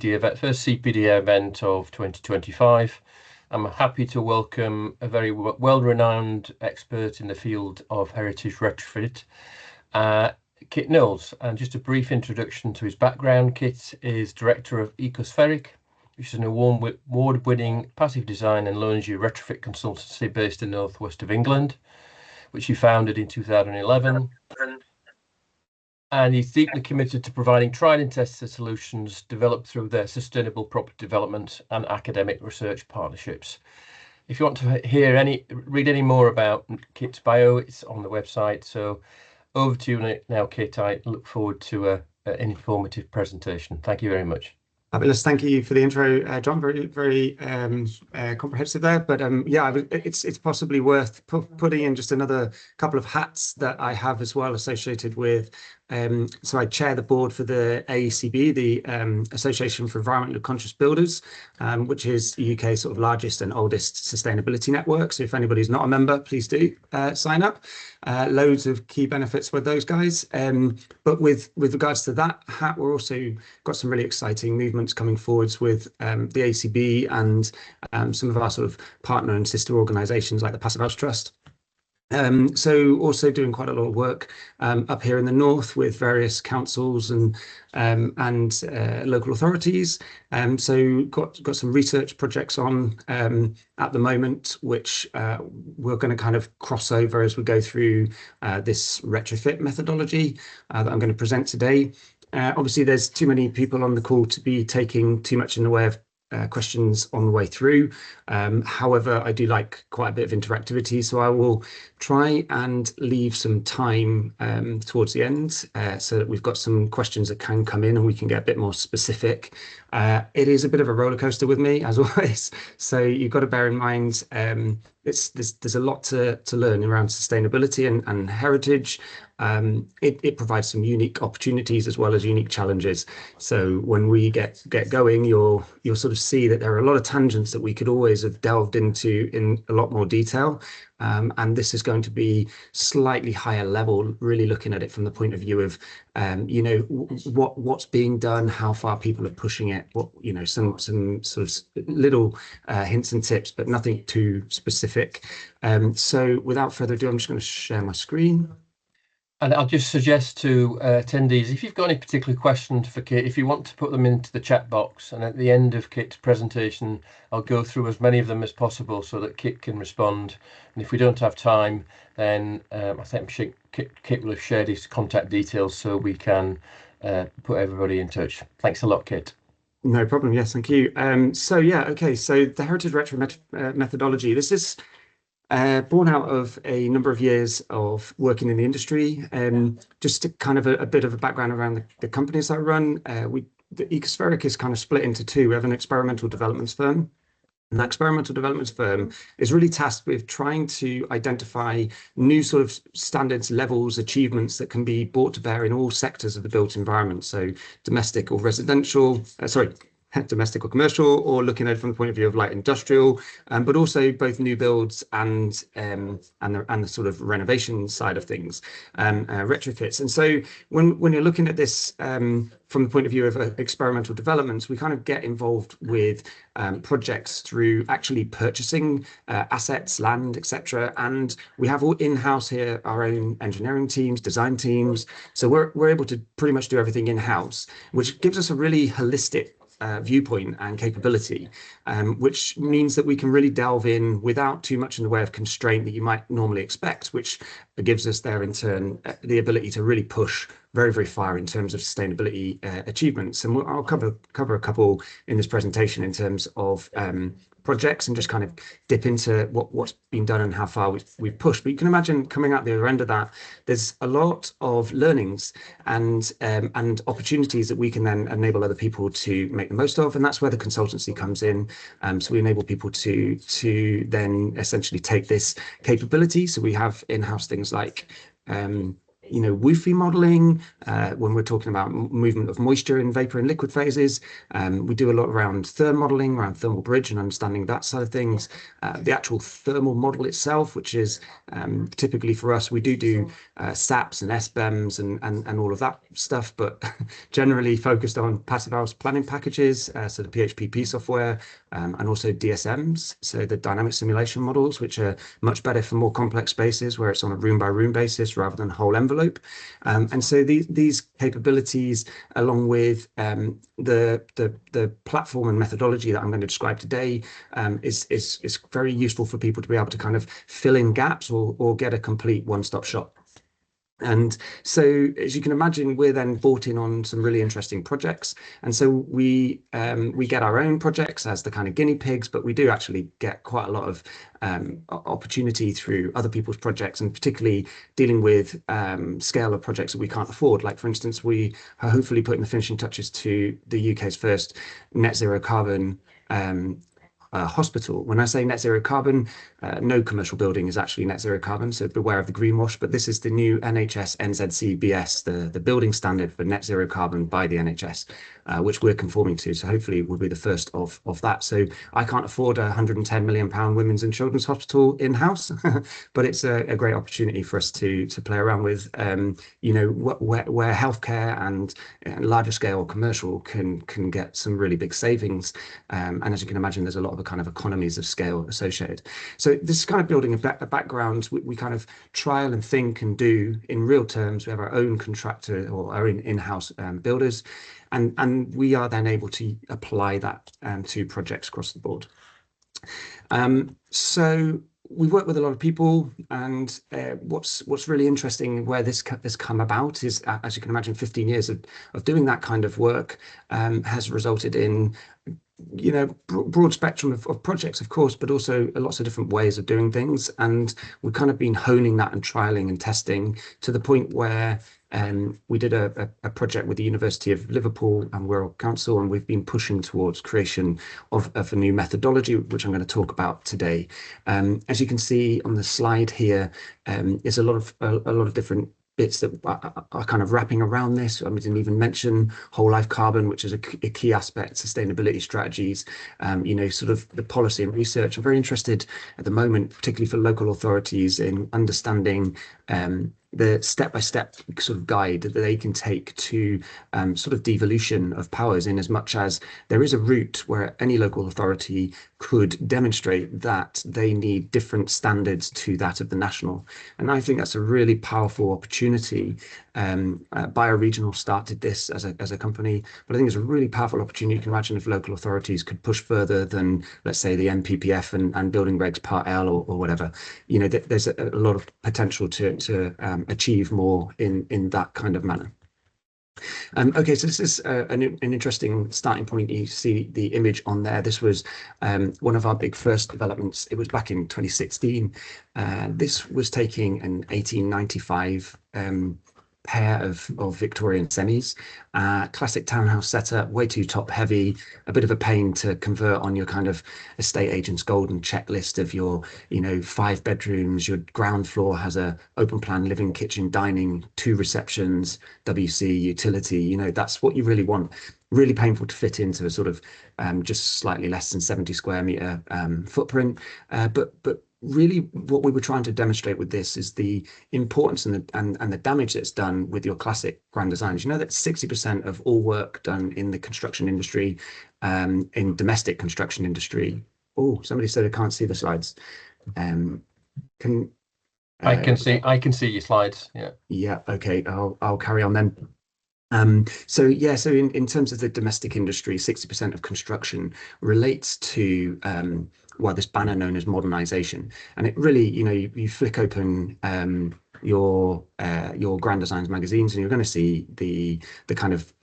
first CPD event of 2025. I'm happy to welcome a very well-renowned expert in the field of heritage retrofit, Kit Knowles. And just a brief introduction to his background. Kit is director of Ecospheric, which is an award-winning passive design and low-energy retrofit consultancy based in the northwest of England, which he founded in 2011. And he's deeply committed to providing tried and tested solutions developed through their sustainable property development and academic research partnerships. If you want to read any more about Kit's bio, it's on the website. So over to you now, Kit. I look forward to an informative presentation. Thank you very much. Fabulous. Thank you for the intro, John. Very comprehensive there. But yeah, it's possibly worth putting in just another couple of hats that I have as well associated with. So I chair the board for the AECB, the Association for Environmentally Conscious Builders, which is the UK's sort of largest and oldest sustainability network. So if anybody's not a member, please do sign up. Loads of key benefits with those guys. But with regards to that hat, we're also got some really exciting movements coming forwards with the ACB and some of our sort of partner and sister organisations like the Passive House Trust. So also doing quite a lot of work up here in the north with various councils and local authorities. So got some research projects on at the moment, which we're going to kind of cross over as we go through this retrofit methodology that I'm going to present today. Obviously, there's too many people on the call to be taking too much in the way of questions on the way through. However, I do like quite a bit of interactivity, so I will try and leave some time towards the end so that we've got some questions that can come in and we can get a bit more specific. It is a bit of a roller coaster with me, as always, so you've got to bear in mind there's a lot to learn around sustainability and heritage. It provides some unique opportunities as well as unique challenges. So when we get going, you'll sort of see that there are a lot of tangents that we could always have delved into in a lot more detail. And this is going to be slightly higher level, really looking at it from the point of view of, what's being done, how far people are pushing it, some sort of little hints and tips, but nothing too specific. So without further ado, I'm just going to share my screen. And I'll just suggest to attendees, if you've got any particular questions for Kit, if you want to put them into the chat box, and at the end of Kit's presentation, I'll go through as many of them as possible so that Kit can respond. And if we don't have time, then I think Kit will have shared his contact details so we can put everybody in touch. Thanks a lot, Kit. No problem. Yes, thank you. So yeah, okay. So the heritage retro methodology, this is born out of a number of years of working in the industry. Just to kind of a bit of a background around the companies that I run, the Ecospheric is kind of split into two. We have an experimental developments firm. And that experimental developments firm is really tasked with trying to identify new sort of standards, levels, achievements that can be brought to bear in all sectors of the built environment. So domestic or residential, domestic or commercial, or looking at it from the point of view of light industrial, but also both new builds and the sort of renovation side of things, retrofits. And so when you're looking at this from the point of view of experimental developments, we kind of get involved with projects through actually purchasing assets, land, etc. And we have all in-house here our own engineering teams, design teams. So we're able to pretty much do everything in-house, which gives us a really holistic viewpoint and capability, which means that we can really delve in without too much in the way of constraint that you might normally expect, which gives us there in turn the ability to really push very, very far in terms of sustainability achievements. And I'll cover a couple in this presentation in terms of projects and just kind of dip into what's been done and how far we've pushed. But you can imagine coming out the other end of that, there's a lot of learnings and opportunities that we can then enable other people to make the most of. And that's where the consultancy comes in. So we enable people to then essentially take this capability. So we have in-house things like WUFI modeling, when we're talking about movement of moisture in vapor and liquid phases. We do a lot around therm modeling, around thermal bridge and understanding that side of things. The actual thermal model itself, which is Typically for us, we do SAPs and SBEMs and all of that stuff, but generally focused on passive house planning packages, so the PHPP software, and also DSMs, so the dynamic simulation models, which are much better for more complex spaces where it's on a room by room basis rather than whole envelope. And so these capabilities, along with the platform and methodology that I'm going to describe today, is very useful for people to be able to kind of fill in gaps or get a complete one-stop shop. And so, as you can imagine, we're then brought in on some really interesting projects. And so we get our own projects as the kind of guinea pigs, but we do actually get quite a lot of opportunity through other people's projects, and particularly dealing with scale of projects that we can't afford. Like, for instance, we are hopefully putting the finishing touches to the UK's first net zero carbon hospital. When I say net zero carbon, no commercial building is actually net zero carbon, so beware of the greenwash, but this is the new NHS NZCBS, the building standard for net zero carbon by the NHS, which we're conforming to. So hopefully we'll be the first of that. So I can't afford a £110 million women's and children's hospital in-house, but it's a great opportunity for us to play around with, where healthcare and larger scale commercial can get some really big savings. And as you can imagine, there's a lot of kind of economies of scale associated. So this is kind of building a background. We kind of trial and think and do in real terms. We have our own contractor or our in-house builders, and we are then able to apply that to projects across the board. So we work with a lot of people, and what's really interesting where this has come about is, as you can imagine, 15 years of doing that kind of work has resulted in broad spectrum of projects, of course, but also lots of different ways of doing things. And we've kind of been honing that and trialing and testing to the point where we did a project with the University of Liverpool and Wirral Council, and we've been pushing towards creation of a new methodology, which I'm going to talk about today. As you can see on the slide here, is a lot of different bits that are kind of wrapping around this. I didn't even mention whole life carbon, which is a key aspect, sustainability strategies, sort of the policy and research. I'm very interested at the moment, particularly for local authorities, in understanding the step-by-step sort of guide that they can take to sort of devolution of powers, in as much as there is a route where any local authority could demonstrate that they need different standards to that of the national. And I think that's a really powerful opportunity. Bioregional started this as a company, but I think it's a really powerful opportunity. You can imagine if local authorities could push further than, let's say, the NPPF and Building Regs Part L or whatever. There's a lot of potential to achieve more in that kind of manner. Okay, so this is an interesting starting point. You see the image on there. This was one of our big first developments. It was back in 2016. This was taking an 1895 pair of Victorian semis, classic townhouse setup, way too top heavy, a bit of a pain to convert on your kind of estate agent's golden checklist of your 5 bedrooms. Your ground floor has a open plan living, kitchen, dining, 2 receptions, WC, utility. That's what you really want. Really painful to fit into a sort of just slightly less than 70 square meter footprint, but really what we were trying to demonstrate with this is the importance and the damage that's done with your classic grand designs. That 60% of all work done in the construction industry, in domestic construction industry. Oh, somebody said I can't see the slides. I can see your slides. Yeah. Okay. I'll carry on then. So in terms of the domestic industry, 60% of construction relates to this banner known as modernization. And it really, you flick open your Grand Designs magazines, and you're going to see the kind of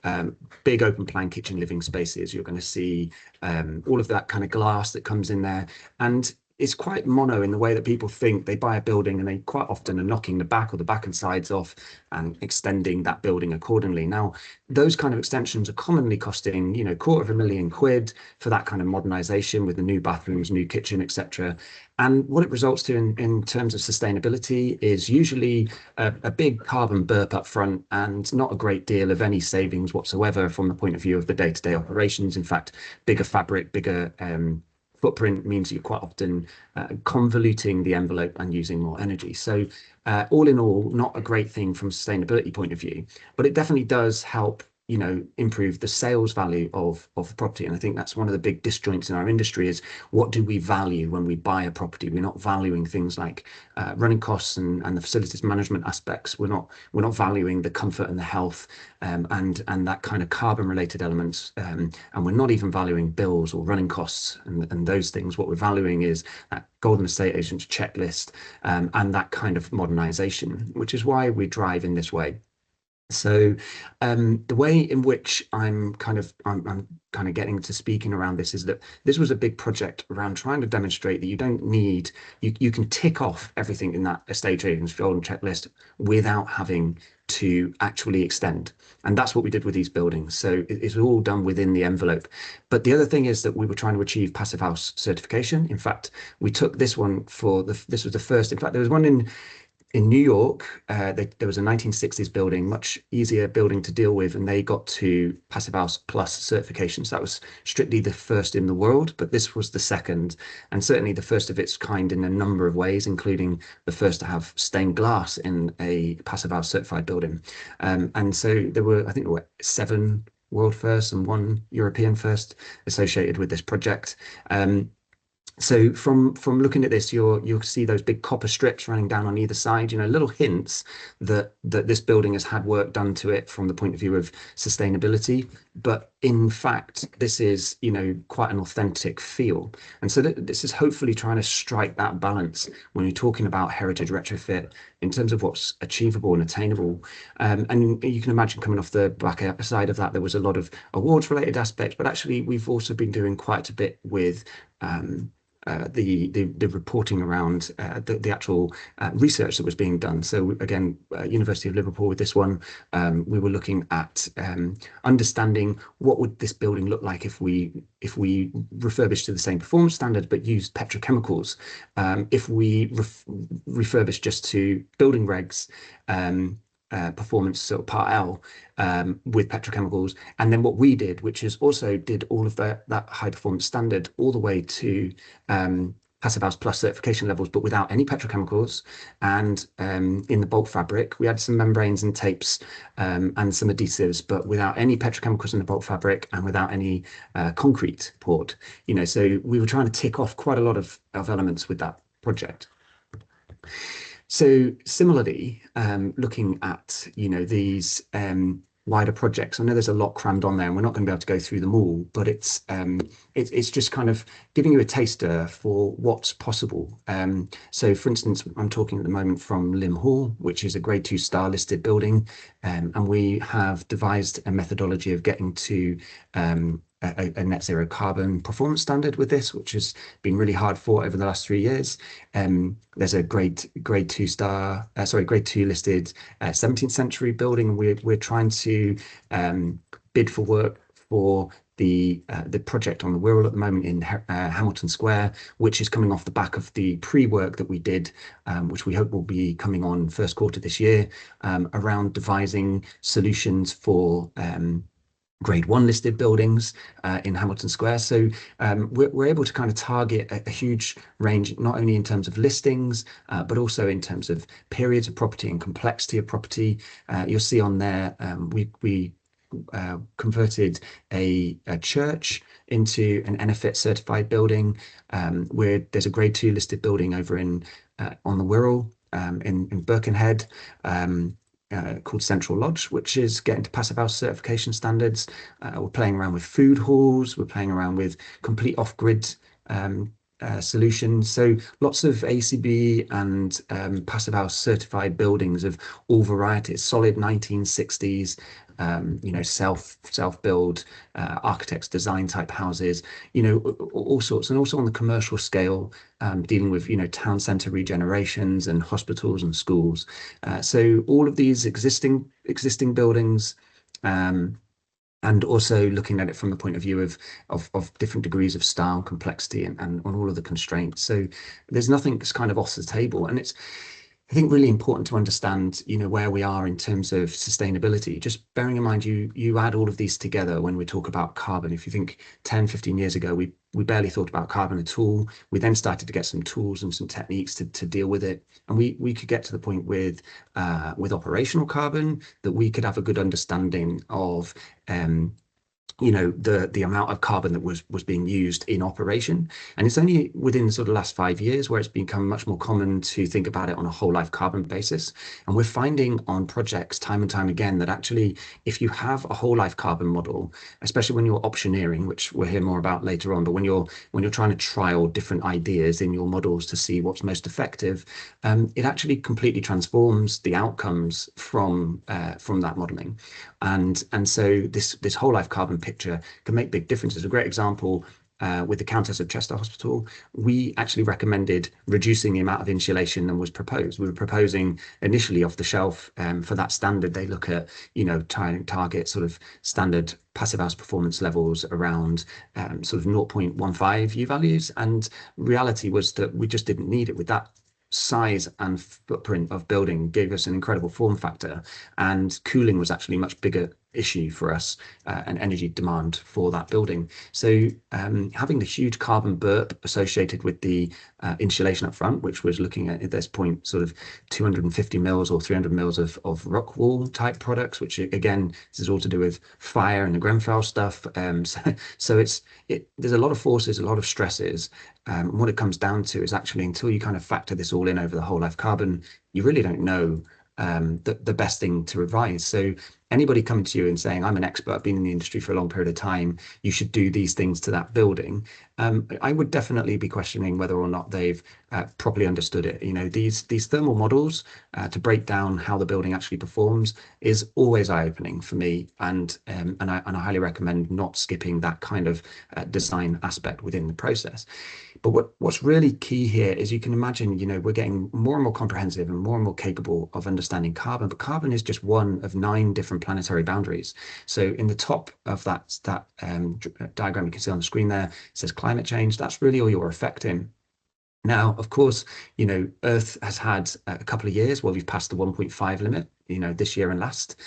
big open plan kitchen living spaces. You're going to see all of that kind of glass that comes in there, and it's quite mono in the way that people think. They buy a building and they quite often are knocking the back or the back and sides off and extending that building accordingly. Now, those kind of extensions are commonly costing, £250,000 for that kind of modernization with the new bathrooms, new kitchen, etc. And what it results to in terms of sustainability is usually a big carbon burp up front and not a great deal of any savings whatsoever from the point of view of the day-to-day operations. In fact, bigger fabric, bigger footprint means you're quite often convoluting the envelope and using more energy. So all in all, not a great thing from a sustainability point of view, but it definitely does help, you know, improve the sales value of the property. And I think that's one of the big disjoints in our industry is what do we value when we buy a property? We're not valuing things like running costs and the facilities management aspects. We're not valuing the comfort and the health and that kind of carbon related elements. And we're not even valuing bills or running costs and those things. What we're valuing is that golden estate agent's checklist and that kind of modernization, which is why we drive in this way. So the way in which I'm kind of getting to speaking around this is that this was a big project around trying to demonstrate that you don't need you can tick off everything in that estate agent's golden checklist without having to actually extend. And that's what we did with these buildings. So it's all done within the envelope. But the other thing is that we were trying to achieve passive house certification. In fact, we took this one this was the first. In fact, there was one in New York. There was a 1960s building, much easier building to deal with, and they got to Passive House Plus certification. So that was strictly the first in the world, but this was the second, and certainly the first of its kind in a number of ways, including the first to have stained glass in a Passive House certified building. And so I think there were 7 world firsts and 1 European first associated with this project. So from looking at this, you'll see those big copper strips running down on either side, you know, little hints that this building has had work done to it from the point of view of sustainability. But in fact, this is, you know, quite an authentic feel. And so this is hopefully trying to strike that balance when you're talking about heritage retrofit in terms of what's achievable and attainable. And you can imagine coming off the back side of that, there was a lot of awards related aspects, but actually we've also been doing quite a bit with the reporting around the actual research that was being done. So again, University of Liverpool with this one, we were looking at understanding what would this building look like if we refurbished to the same performance standard but used petrochemicals, if we refurbished just to building regs, performance sort of part L with petrochemicals, and then what we did, which is also did all of that high performance standard all the way to Passive House Plus certification levels, but without any petrochemicals. And in the bulk fabric, we had some membranes and tapes and some adhesives, but without any petrochemicals in the bulk fabric and without any concrete poured. You know, so we were trying to tick off quite a lot of elements with that project. So similarly, looking at, you know, these wider projects, I know there's a lot crammed on there and we're not going to be able to go through them all, but it's just kind of giving you a taster for what's possible. So for instance, I'm talking at the moment from Lim Hall, which is a grade 2 star listed building, and we have devised a methodology of getting to a net zero carbon performance standard with this, which has been really hard fought over the last 3 years. There's a grade 2 listed 17th century building. We're trying to bid for work for the project on the Wirral at the moment in Hamilton Square, which is coming off the back of the pre-work that we did, which we hope will be coming on first quarter this year, around devising solutions for grade 1 listed buildings in Hamilton Square. So we're able to kind of target a huge range, not only in terms of listings, but also in terms of periods of property and complexity of property. You'll see on there, we converted a church into an NFIT certified building, where there's a grade 2 listed building over on the Wirral in Birkenhead, called Central Lodge, which is getting to Passive House certification standards. We're playing around with food halls, we're playing around with complete off-grid solutions. So lots of ACB and Passive House certified buildings of all varieties, solid 1960s, you know, self-build, architects design type houses, you know, all sorts. And also on the commercial scale, dealing with, you know, town centre regenerations and hospitals and schools. So all of these existing buildings, and also looking at it from the point of view of different degrees of style, complexity, and on all of the constraints. So there's nothing that's kind of off the table. And I think really important to understand, where we are in terms of sustainability. Just bearing in mind, you add all of these together when we talk about carbon. If you think 10, 15 years ago, we barely thought about carbon at all. We then started to get some tools and some techniques to deal with it. And we could get to the point with operational carbon that we could have a good understanding of the amount of carbon that was being used in operation. And it's only within the sort of last 5 years where it's become much more common to think about it on a whole life carbon basis. And we're finding on projects time and time again that actually, if you have a whole life carbon model, especially when you're optioneering, which we'll hear more about later on, but when you're trying to trial different ideas in your models to see what's most effective, it actually completely transforms the outcomes from that modeling. And so this whole life carbon picture can make big differences. A great example with the Countess of Chester Hospital, we actually recommended reducing the amount of insulation than was proposed. We were proposing initially off the shelf for that standard. They look at, target sort of standard passive house performance levels around sort of 0.15 U values. And reality was that we just didn't need it. With that size and footprint of building gave us an incredible form factor, and cooling was actually a much bigger issue for us, and energy demand for that building. So having the huge carbon burp associated with the insulation up front, which was looking at this point sort of 250 mils or 300 mils of rock wool type products, which again, this is all to do with fire and the Grenfell stuff. So there's a lot of forces, a lot of stresses. What it comes down to is actually, until you kind of factor this all in over the whole life carbon, you really don't know the best thing to advise. So anybody coming to you and saying, I'm an expert, I've been in the industry for a long period of time, you should do these things to that building, I would definitely be questioning whether or not they've properly understood it. These thermal models to break down how the building actually performs is always eye-opening for me, and I highly recommend not skipping that kind of design aspect within the process. But what's really key here is, you can imagine, we're getting more and more comprehensive and more capable of understanding carbon, but carbon is just one of 9 different planetary boundaries. So in the top of that diagram you can see on the screen there, it says climate change. That's really all you're affecting. Now, of course, Earth has had a couple of years where we've passed the 1.5 limit, this year and last.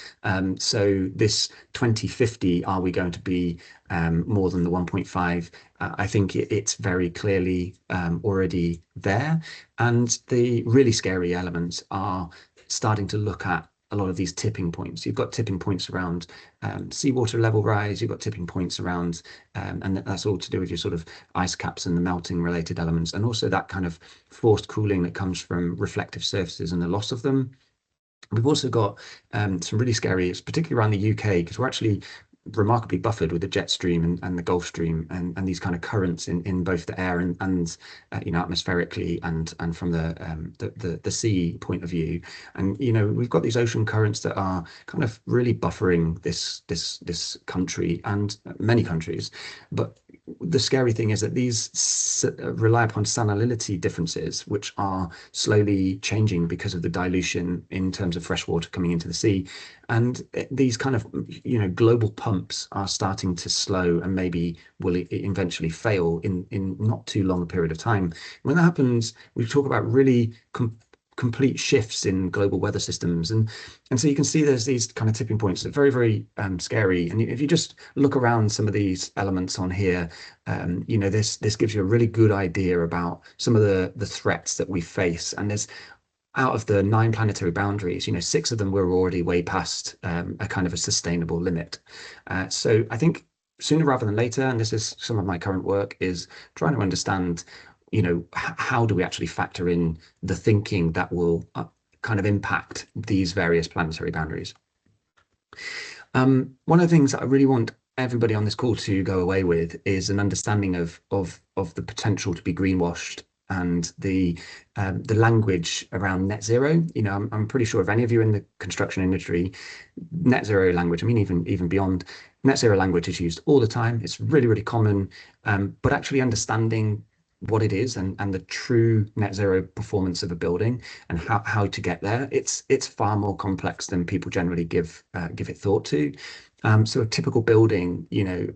So this 2050, are we going to be more than the 1.5? I think it's very clearly already there. And the really scary elements are starting to look at a lot of these tipping points. You've got tipping points around seawater level rise, you've got tipping points around, and that's all to do with your sort of ice caps and the melting related elements, and also that kind of forced cooling that comes from reflective surfaces and the loss of them. We've also got some really scary, particularly around the UK, because we're actually remarkably buffered with the jet stream and the Gulf Stream and these kind of currents in both the air and atmospherically and from the sea point of view. And we've got these ocean currents that are kind of really buffering this country and many countries. But the scary thing is that these rely upon salinity differences, which are slowly changing because of the dilution in terms of fresh water coming into the sea. And these kind of, global pumps are starting to slow and maybe will eventually fail in not too long a period of time. When that happens, we talk about really complete shifts in global weather systems. And so you can see there's these kind of tipping points that are very, very scary. And if you just look around some of these elements on here, this gives you a really good idea about some of the threats that we face. And there's, out of the 9 planetary boundaries, 6 of them were already way past a kind of a sustainable limit. So I think sooner rather than later, and this is some of my current work, is trying to understand, how do we actually factor in the thinking that will kind of impact these various planetary boundaries. One of the things that I really want everybody on this call to go away with is an understanding of the potential to be greenwashed, and the language around net zero. I'm pretty sure if any of you in the construction industry, net zero language, I mean, even beyond, net zero language is used all the time. It's really, really common, but actually understanding what it is and the true net zero performance of a building and how to get there, it's far more complex than people generally give it thought to. So a typical building,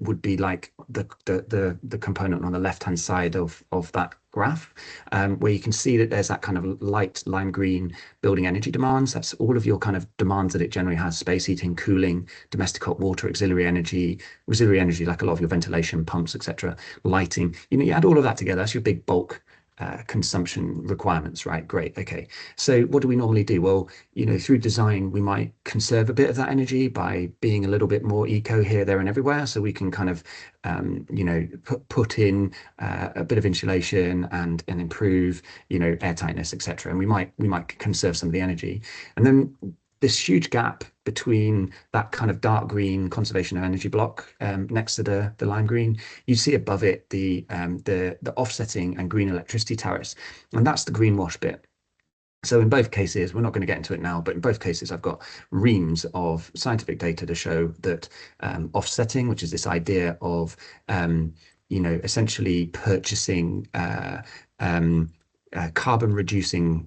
would be like the component on the left-hand side of that graph, where you can see that there's that kind of light lime green building energy demands. That's all of your kind of demands that it generally has: space heating, cooling, domestic hot water, auxiliary energy, like a lot of your ventilation, pumps, etc., lighting. You add all of that together, that's your big bulk consumption requirements, right? Great. Okay. So what do we normally do? Well, through design, we might conserve a bit of that energy by being a little bit more eco here, there, and everywhere. So we can kind of, put in a bit of insulation and improve, air tightness, etc. And we might conserve some of the energy. And then this huge gap between that kind of dark green conservation of energy block next to the lime green, you see above it the offsetting and green electricity tariffs, and that's the greenwash bit. So in both cases, we're not going to get into it now, but in both cases, I've got reams of scientific data to show that offsetting, which is this idea of essentially purchasing carbon reducing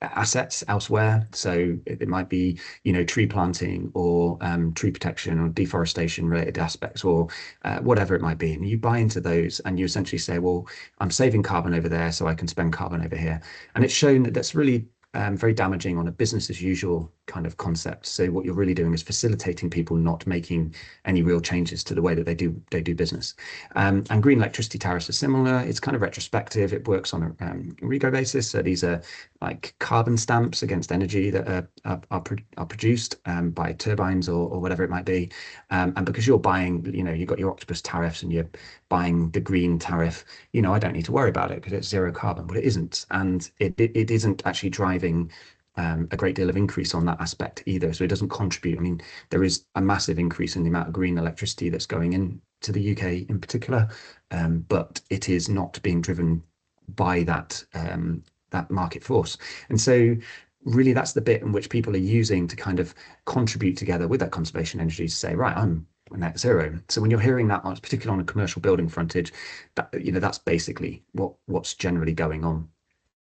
assets elsewhere. So it might be, tree planting or tree protection or deforestation related aspects, or whatever it might be. And you buy into those and you essentially say, well, I'm saving carbon over there, so I can spend carbon over here. And it's shown that that's really very damaging on a business as usual kind of concept. So what you're really doing is facilitating people not making any real changes to the way that they do business. And green electricity tariffs are similar. It's kind of retrospective. It works on a REGO basis. So these are like carbon stamps against energy that are produced by turbines or whatever it might be. And because you're buying, you've got your octopus tariffs and you're buying the green tariff, I don't need to worry about it because it's zero carbon, but it isn't. And it isn't actually driving a great deal of increase on that aspect either. So it doesn't contribute. I mean, there is a massive increase in the amount of green electricity that's going into the UK in particular, but it is not being driven by that market force. And so really that's the bit in which people are using to kind of contribute together with that conservation energy to say, right, I'm net zero. So when you're hearing that, particularly on a commercial building frontage, that's basically what's generally going on.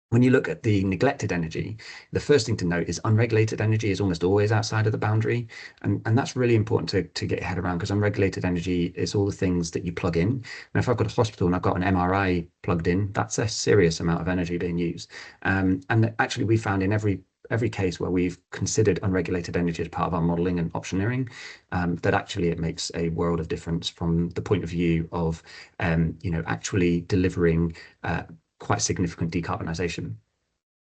When you look at the neglected energy, the first thing to note is unregulated energy is almost always outside of the boundary. And that's really important to get your head around, because unregulated energy is all the things that you plug in. And if I've got a hospital and I've got an MRI plugged in, that's a serious amount of energy being used. And actually we found in every case where we've considered unregulated energy as part of our modeling and optioneering, that actually it makes a world of difference from the point of view of, actually delivering quite significant decarbonisation.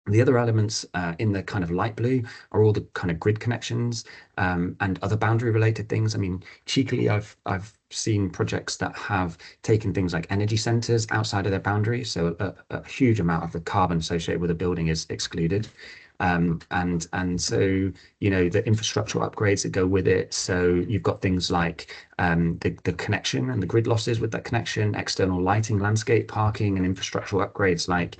The other elements in the kind of light blue are all the kind of grid connections and other boundary related things. I mean, cheekily, I've seen projects that have taken things like energy centres outside of their boundary. So a huge amount of the carbon associated with a building is excluded. And so, the infrastructural upgrades that go with it. So you've got things like the connection and the grid losses with that connection, external lighting, landscape, parking, and infrastructural upgrades like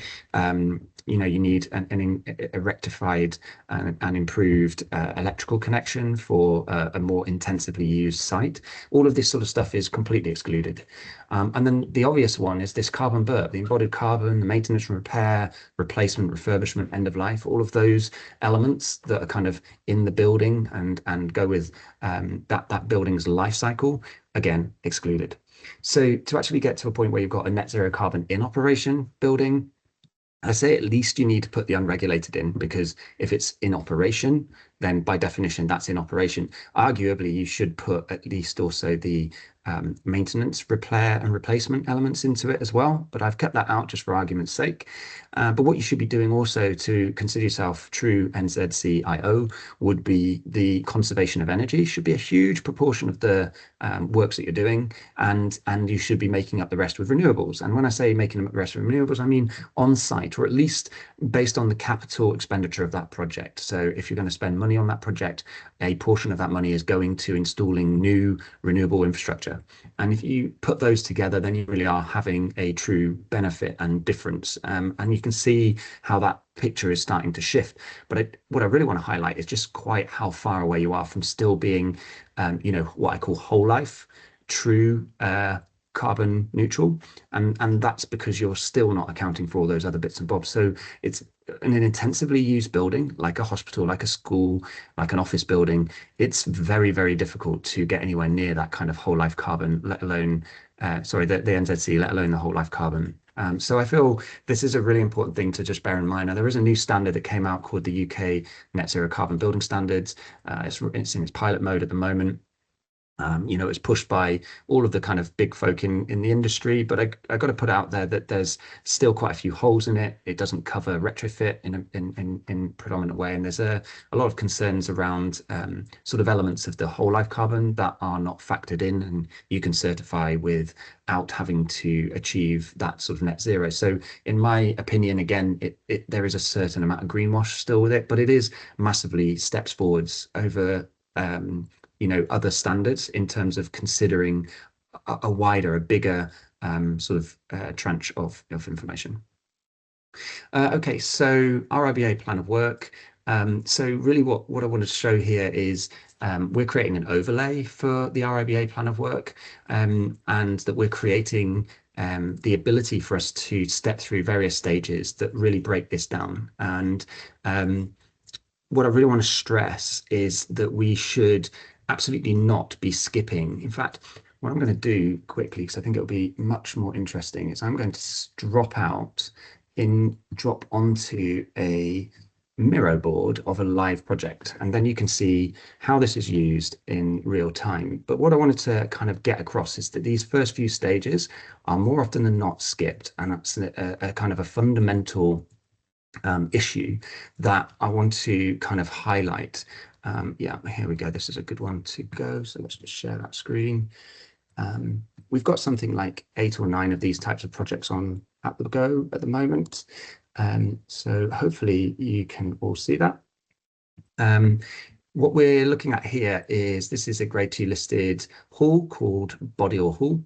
you need a rectified and improved electrical connection for a more intensively used site. All of this sort of stuff is completely excluded. And then the obvious one is this carbon burp, the embodied carbon, the maintenance and repair, replacement, refurbishment, end of life, all of those elements that are kind of in the building and go with that building's life cycle, again, excluded. So to actually get to a point where you've got a net zero carbon in operation building, I say at least you need to put the unregulated in, because if it's in operation, then by definition, that's in operation. Arguably, you should put at least also the maintenance, repair and replacement elements into it as well. But I've kept that out just for argument's sake. But what you should be doing also to consider yourself true NZCIO would be the conservation of energy should be a huge proportion of the works that you're doing. And you should be making up the rest with renewables. And when I say making up the rest with renewables, I mean on site, or at least based on the capital expenditure of that project. So if you're going to spend money on that project, a portion of that money is going to installing new renewable infrastructure. And if you put those together, then you really are having a true benefit and difference. And you can see how that picture is starting to shift. But what I really want to highlight is just quite how far away you are from still being, what I call whole life, true carbon neutral. And that's because you're still not accounting for all those other bits and bobs. So it's in an intensively used building, like a hospital, like a school, like an office building, it's very, very difficult to get anywhere near that kind of whole life carbon, let alone, the NZC, let alone the whole life carbon. So I feel this is a really important thing to just bear in mind. Now, there is a new standard that came out called the UK Net Zero Carbon Building Standards. It's in its pilot mode at the moment. It's pushed by all of the kind of big folk in the industry, but I got to put out there that there's still quite a few holes in it. It doesn't cover retrofit in predominant way, and there's a lot of concerns around sort of elements of the whole life carbon that are not factored in, and you can certify without having to achieve that sort of net zero. So, in my opinion, again, there is a certain amount of greenwash still with it, but it is massively steps forwards over other standards in terms of considering a wider, a bigger tranche of information. Okay, so RIBA plan of work. So really what I wanted to show here is we're creating an overlay for the RIBA plan of work, and that we're creating the ability for us to step through various stages that really break this down. And what I really want to stress is that we should absolutely not be skipping. In fact, what I'm going to do quickly, because I think it'll be much more interesting, is I'm going to drop onto a Miro board of a live project, and then you can see how this is used in real time. But what I wanted to kind of get across is that these first few stages are more often than not skipped, and that's a kind of a fundamental issue that I want to kind of highlight. Yeah, here we go. This is a good one to go. So let's just share that screen. We've got something like 8 or 9 of these types of projects on at the go at the moment. So hopefully you can all see that. What we're looking at here is this is a grade 2 listed hall called Bodior Hall.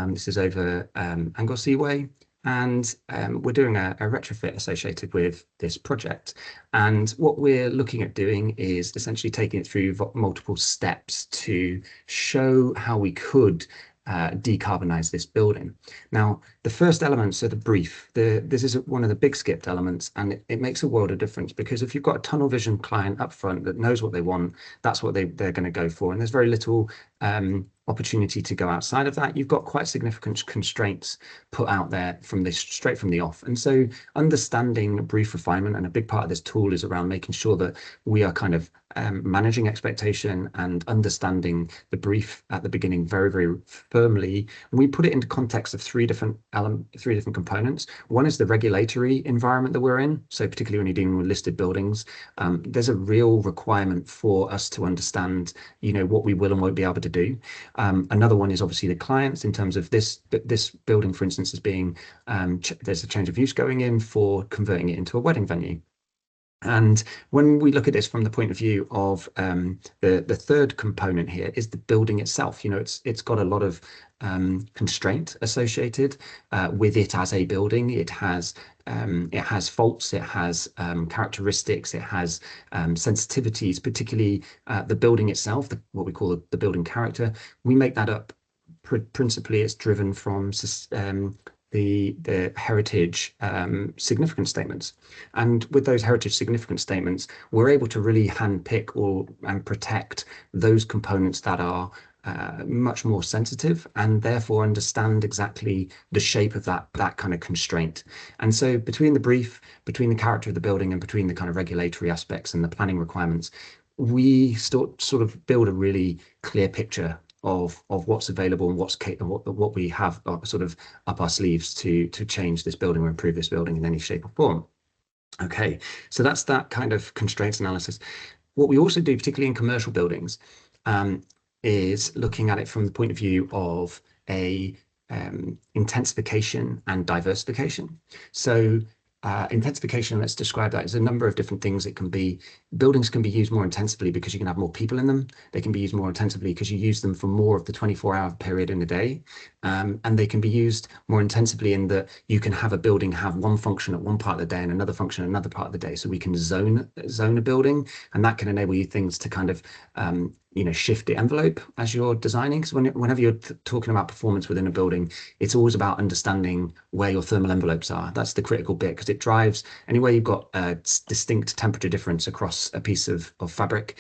This is over Anglesey Way. And we're doing a retrofit associated with this project. And what we're looking at doing is essentially taking it through multiple steps to show how we could decarbonize this building. Now, the first elements are the brief. This is one of the big skipped elements, and it makes a world of difference, because if you've got a tunnel vision client up front that knows what they want, that's what they're going to go for. And there's very little opportunity to go outside of that. You've got quite significant constraints put out there straight from the off. And so understanding brief refinement, and a big part of this tool is around making sure that we are kind of managing expectation and understanding the brief at the beginning very, very firmly. And we put it into context of three different components. One is the regulatory environment that we're in. So particularly when you're dealing with listed buildings, there's a real requirement for us to understand, what we will and won't be able to do. Another one is obviously the clients, in terms of this building, for instance, is being there's a change of use going in for converting it into a wedding venue. And when we look at this from the point of view of the third component here is the building itself. It's got a lot of constraint associated with it as a building. It has faults, it has characteristics, it has sensitivities, particularly the building itself, what we call the building character. We make that up. Principally, it's driven from the heritage significance statements. And with those heritage significance statements, we're able to really handpick and protect those components that are much more sensitive, and therefore understand exactly the shape of that kind of constraint. And so between the brief, between the character of the building, and between the kind of regulatory aspects and the planning requirements, we sort of build a really clear picture of what's available and what we have sort of up our sleeves to change this building or improve this building in any shape or form. Okay, so that's that kind of constraints analysis. What we also do, particularly in commercial buildings, is looking at it from the point of view of a intensification and diversification. So intensification, let's describe that as a number of different things. It can be buildings can be used more intensively because you can have more people in them. They can be used more intensively because you use them for more of the 24-hour period in the day. And they can be used more intensively in that you can have a building have one function at one part of the day and another function at another part of the day. So we can zone a building, and that can enable you things to kind of shift the envelope as you're designing. Because whenever you're talking about performance within a building, it's always about understanding where your thermal envelopes are. That's the critical bit, because it drives anywhere you've got a distinct temperature difference across a piece of fabric.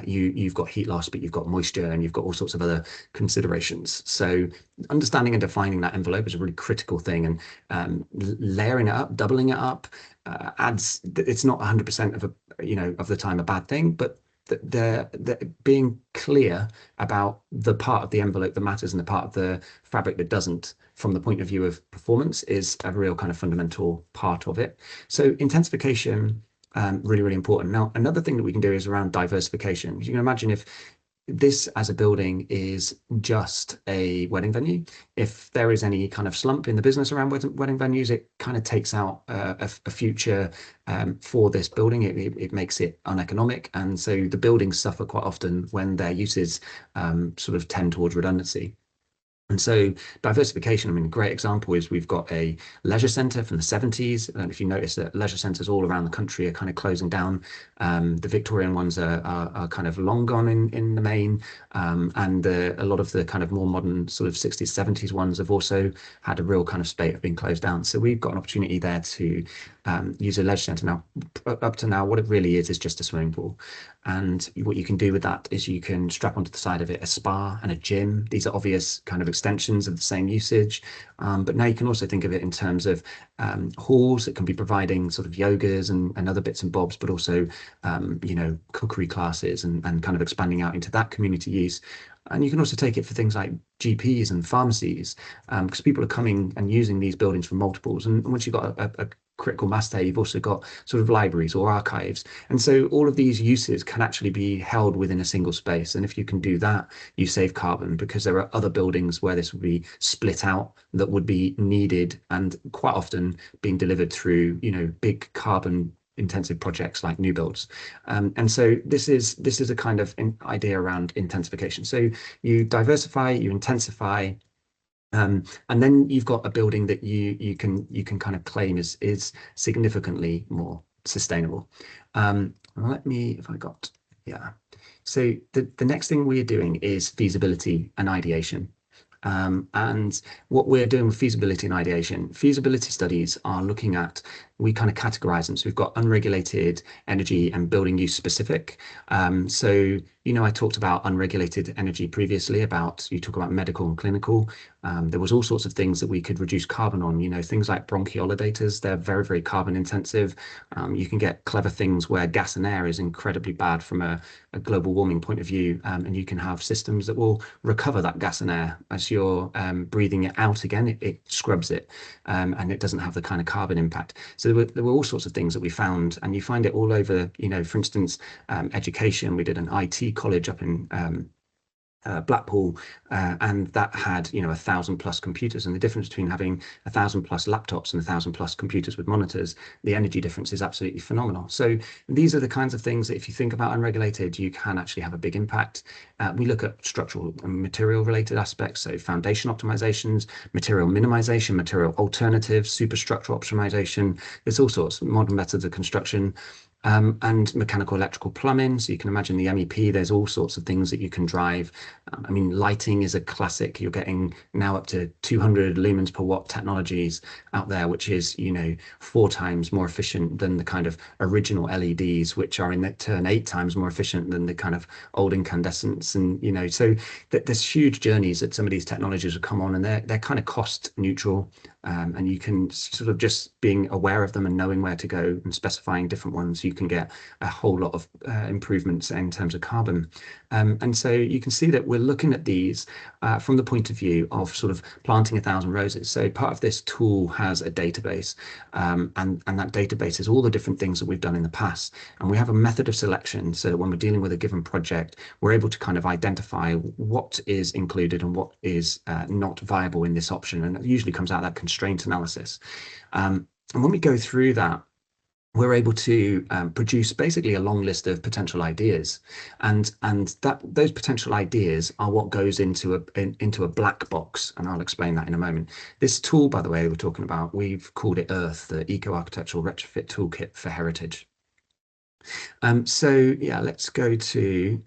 You've got heat loss, but you've got moisture, and you've got all sorts of other considerations. So understanding and defining that envelope is a really critical thing, and layering it up, doubling it up, adds. It's not 100% of the time a bad thing, but they're being clear about the part of the envelope that matters and the part of the fabric that doesn't, from the point of view of performance, is a real kind of fundamental part of it. So intensification, really, really important. Now, another thing that we can do is around diversification. You can imagine if this as a building is just a wedding venue, if there is any kind of slump in the business around wedding venues, it kind of takes out a future for this building. It makes it uneconomic, and so the buildings suffer quite often when their uses sort of tend towards redundancy. And so diversification, I mean, a great example is we've got a leisure centre from the 70s. And if you notice that leisure centres all around the country are kind of closing down. The Victorian ones are kind of long gone in the main. And a lot of the kind of more modern sort of 60s, 70s ones have also had a real kind of spate of being closed down. So we've got an opportunity there to use a leisure centre now. Up to now, what it really is just a swimming pool. And what you can do with that is you can strap onto the side of it a spa and a gym. These are obvious kind of extensions of the same usage. But now you can also think of it in terms of halls that can be providing sort of yogas and other bits and bobs, but also, cookery classes and kind of expanding out into that community use. And you can also take it for things like GPs and pharmacies, because people are coming and using these buildings for multiples. And once you've got a critical mass there, you've also got sort of libraries or archives. And so all of these uses can actually be held within a single space. And if you can do that, you save carbon, because there are other buildings where this would be split out that would be needed and quite often being delivered through, big carbon intensive projects like new builds. And so this is a kind of idea around intensification. So you diversify, you intensify, and then you've got a building that you can kind of claim is significantly more sustainable. So the next thing we're doing is feasibility and ideation. And what we're doing with feasibility and ideation, feasibility studies are looking at, we kind of categorize them. So we've got unregulated, energy, and building use specific. So, I talked about unregulated energy previously, you talk about medical and clinical. There was all sorts of things that we could reduce carbon on, things like bronchodilators. They're very, very carbon intensive. You can get clever things where gas and air is incredibly bad from a global warming point of view. And you can have systems that will recover that gas and air as you're breathing it out again. It scrubs it, and it doesn't have the kind of carbon impact. So there were all sorts of things that we found, and you find it all over, for instance, education. We did an IT college up in Blackpool, and that had 1,000+ computers, and the difference between having 1,000+ laptops and 1,000+ computers with monitors, the energy difference is absolutely phenomenal. So these are the kinds of things that if you think about unregulated, you can actually have a big impact. We look at structural and material related aspects, so foundation optimizations, material minimization, material alternatives, superstructural optimization. There's all sorts of modern methods of construction. And mechanical, electrical, plumbing. So you can imagine the MEP, there's all sorts of things that you can drive. I mean, lighting is a classic. You're getting now up to 200 lumens per watt technologies out there, which is, 4 times more efficient than the kind of original LEDs, which are in turn 8 times more efficient than the kind of old incandescents. And, so there's huge journeys that some of these technologies have come on, and they're kind of cost neutral. And you can sort of, just being aware of them and knowing where to go and specifying different ones, you can get a whole lot of improvements in terms of carbon. And so you can see that we're looking at these from the point of view of sort of planting 1,000 roses. So part of this tool has a database, and that database is all the different things that we've done in the past. And we have a method of selection, so that when we're dealing with a given project, we're able to kind of identify what is included and what is not viable in this option. And it usually comes out of that constraint analysis. And when we go through that, we're able to produce basically a long list of potential ideas, and that those potential ideas are what goes into a black box, and I'll explain that in a moment. This tool, by the way, we're talking about, we've called it Earth, the Eco-Architectural Retrofit Toolkit for Heritage. So yeah, let's go to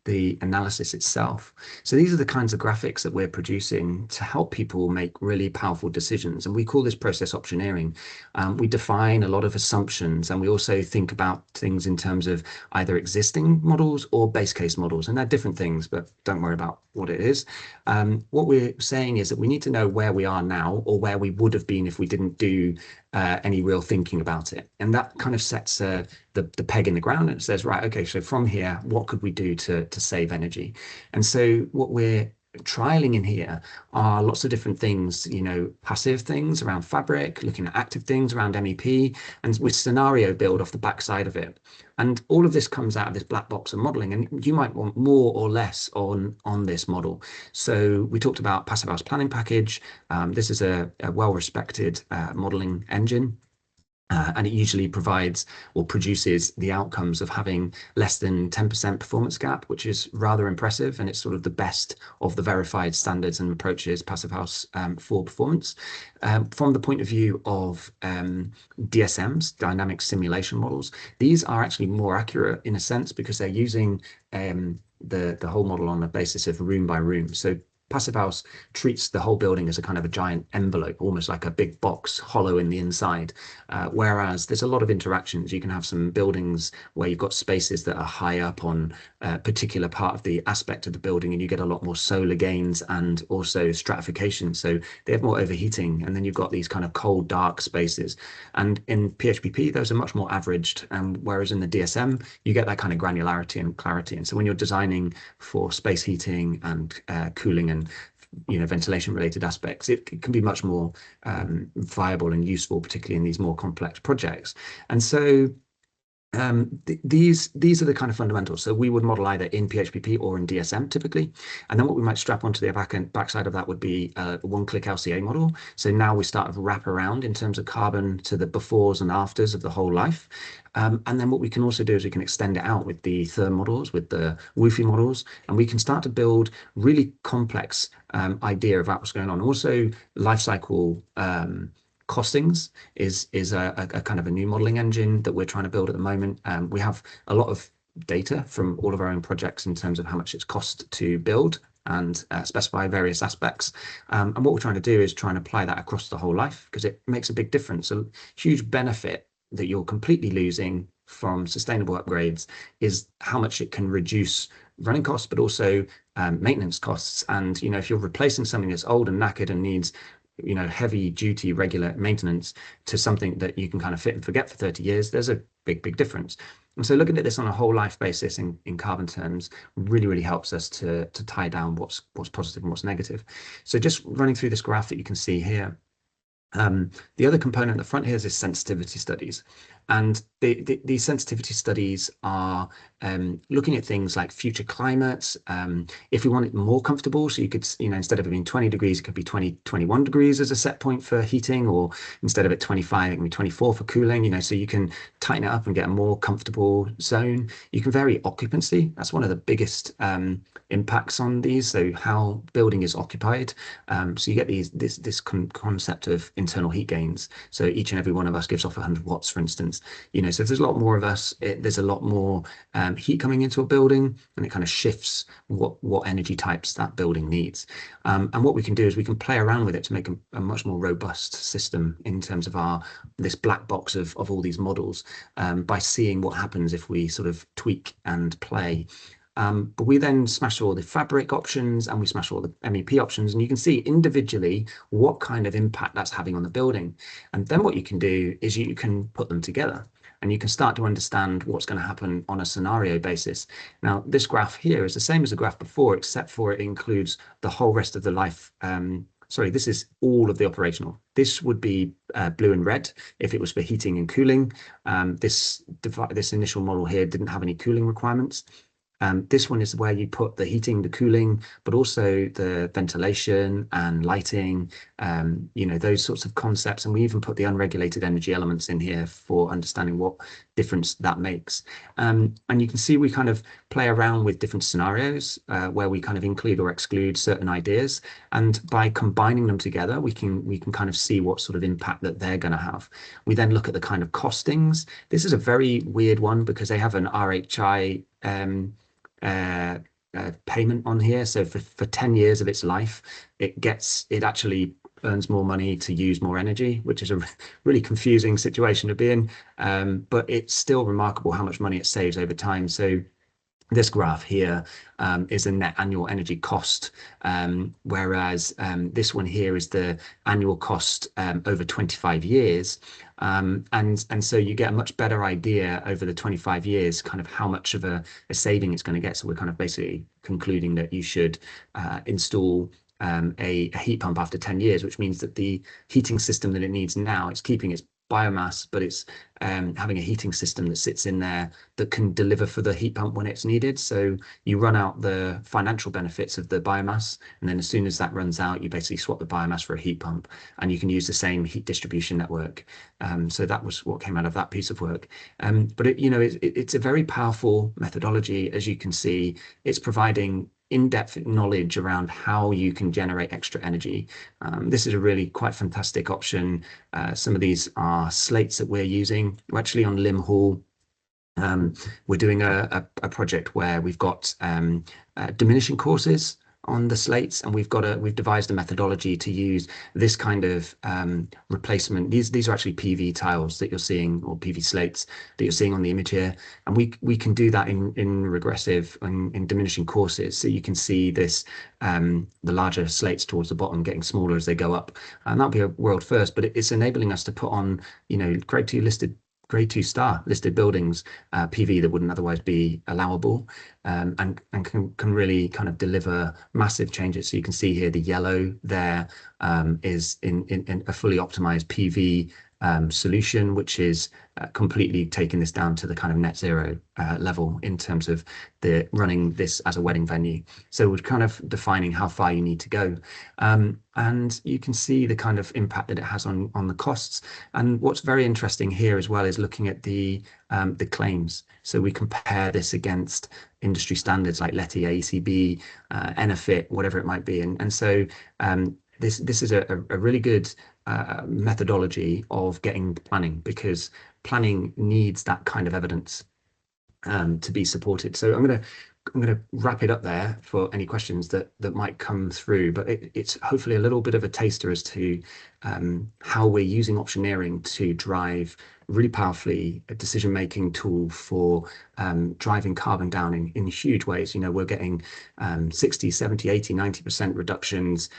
the analysis itself. So these are the kinds of graphics that we're producing to help people make really powerful decisions. And we call this process optioneering. We define a lot of assumptions, and we also think about things in terms of either existing models or base case models. And they're different things, but don't worry about what it is. What we're saying is that we need to know where we are now, or where we would have been if we didn't do any real thinking about it. And that kind of sets the peg in the ground, and it says, right, okay, so from here, what could we do to save energy? And so what we're trialing in here are lots of different things, passive things around fabric, looking at active things around MEP, and with scenario build off the backside of it. And all of this comes out of this black box of modeling, and you might want more or less on this model. So we talked about Passive House Planning Package. This is a well-respected modeling engine. And it usually provides or produces the outcomes of having less than 10% performance gap, which is rather impressive. And it's sort of the best of the verified standards and approaches Passive House for performance. From the point of view of DSMs, dynamic simulation models, these are actually more accurate in a sense because they're using the whole model on the basis of room by room. So Passive House treats the whole building as a kind of a giant envelope, almost like a big box, hollow in the inside. Whereas there's a lot of interactions. You can have some buildings where you've got spaces that are high up on a particular part of the aspect of the building, and you get a lot more solar gains and also stratification. So they have more overheating, and then you've got these kind of cold, dark spaces. And in PHPP, those are much more averaged. And whereas in the DSM, you get that kind of granularity and clarity. And so when you're designing for space heating and cooling and ventilation related aspects, it can be much more viable and useful, particularly in these more complex projects. And so these are the kind of fundamentals. So we would model either in PHPP or in DSM typically. And then what we might strap onto the backside of that would be a one-click LCA model. So now we start to wrap around in terms of carbon to the befores and afters of the whole life. And then what we can also do is we can extend it out with the therm models, with the WUFI models, and we can start to build really complex idea about what's going on. Also, life cycle costings is a kind of a new modeling engine that we're trying to build at the moment. We have a lot of data from all of our own projects in terms of how much it's cost to build and specify various aspects. And what we're trying to do is try and apply that across the whole life, because it makes a big difference. A huge benefit that you're completely losing from sustainable upgrades is how much it can reduce running costs, but also maintenance costs. And if you're replacing something that's old and knackered and needs heavy duty regular maintenance to something that you can kind of fit and forget for 30 years, there's a big difference. And so looking at this on a whole life basis in carbon terms really helps us to tie down what's positive and what's negative. So just running through this graph that you can see here. The other component at the front here is sensitivity studies. And these sensitivity studies are looking at things like future climates. If we want it more comfortable, so you could, instead of it being 20 degrees, it could be 21 degrees as a set point for heating, or instead of it 25, it can be 24 for cooling, so you can tighten it up and get a more comfortable zone. You can vary occupancy. That's one of the biggest impacts on these. So how building is occupied. So you get this concept of internal heat gains. So each and every one of us gives off 100 watts, for instance. So if there's a lot more of us, there's a lot more heat coming into a building, and it kind of shifts what energy types that building needs. And what we can do is we can play around with it to make a much more robust system in terms of this black box of all these models, by seeing what happens if we sort of tweak and play. But we then smash all the fabric options and we smash all the MEP options, and you can see individually what kind of impact that's having on the building. And then what you can do is you can put them together, and you can start to understand what's going to happen on a scenario basis. Now, this graph here is the same as the graph before, except for it includes the whole rest of the life. Sorry, this is all of the operational. This would be blue and red if it was for heating and cooling. This initial model here didn't have any cooling requirements. This one is where you put the heating, the cooling, but also the ventilation and lighting, those sorts of concepts. And we even put the unregulated energy elements in here for understanding what difference that makes. And you can see we kind of play around with different scenarios where we kind of include or exclude certain ideas. And by combining them together, we can kind of see what sort of impact that they're going to have. We then look at the kind of costings. This is a very weird one because they have an RHI payment on here. So for 10 years of its life, it actually earns more money to use more energy, which is a really confusing situation to be in. But it's still remarkable how much money it saves over time. So this graph here is a net annual energy cost, whereas this one here is the annual cost over 25 years. And so you get a much better idea over the 25 years, kind of how much of a saving it's going to get. So we're kind of basically concluding that you should install a heat pump after 10 years, which means that the heating system that it needs now, it's keeping its biomass, but it's having a heating system that sits in there that can deliver for the heat pump when it's needed. So you run out the financial benefits of the biomass, and then as soon as that runs out, you basically swap the biomass for a heat pump, and you can use the same heat distribution network. So that was what came out of that piece of work. But it's a very powerful methodology. As you can see, it's providing in-depth knowledge around how you can generate extra energy. This is a really quite fantastic option. Some of these are slates that we're using. We're actually on Lim Hall. We're doing a project where we've got diminishing courses on the slates, and we've devised a methodology to use this kind of replacement. These are actually PV tiles that you're seeing, or PV slates that you're seeing on the image here, and we can do that in regressive and in diminishing courses. So you can see this the larger slates towards the bottom getting smaller as they go up, and that'll be a world first. But it's enabling us to put on grade 2 star listed buildings PV that wouldn't otherwise be allowable, and can really kind of deliver massive changes. So you can see here the yellow there is in a fully optimized PV solution, which is completely taking this down to the kind of net zero level in terms of the running this as a wedding venue. So we're kind of defining how far you need to go. And you can see the kind of impact that it has on the costs. And what's very interesting here as well is looking at the claims. So we compare this against industry standards like LETI, AECB, Enefit, whatever it might be. And so this is a really good methodology of getting planning, because planning needs that kind of evidence to be supported. So I'm going to wrap it up there for any questions that might come through, but it's hopefully a little bit of a taster as to how we're using optioneering to drive really powerfully a decision-making tool for driving carbon down in huge ways. We're getting 60, 70, 80, 90% reductions,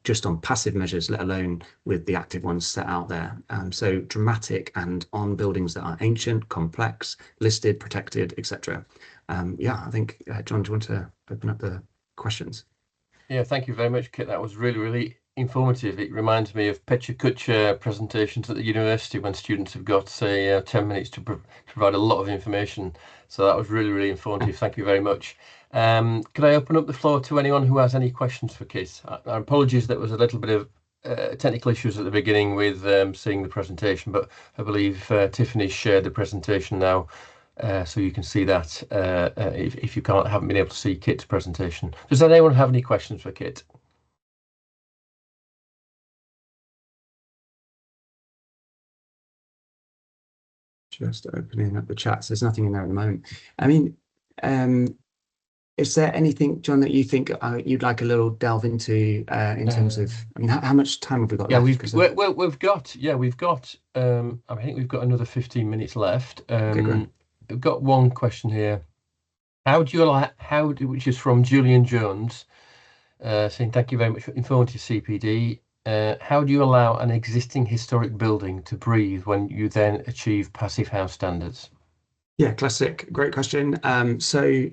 just on passive measures, let alone with the active ones set out there. So dramatic, and on buildings that are ancient, complex, listed, protected, etc. I think, John, do you want to open up the questions? Yeah, thank you very much, Kit. That was really, really informative. It reminds me of Pecha Kucha presentations at the university when students have got, say, 10 minutes to provide a lot of information. So that was really, really informative. Thank you very much. Could I open up the floor to anyone who has any questions for Kit? Apologies, that was a little bit of technical issues at the beginning with seeing the presentation, but I believe Tiffany's shared the presentation now. So you can see that if you haven't been able to see Kit's presentation. Does anyone have any questions for Kit? Just opening up the chat. So there's nothing in there at the moment. I mean, is there anything, John, that you think you'd like a little delve into in terms of? I mean, how much time have we got left? We've got. I think we've got another 15 minutes left. Okay, great. We've got one question here. Which is from Julian Jones, saying thank you very much for informative CPD. How do you allow an existing historic building to breathe when you then achieve passive house standards? Yeah, classic. Great question. So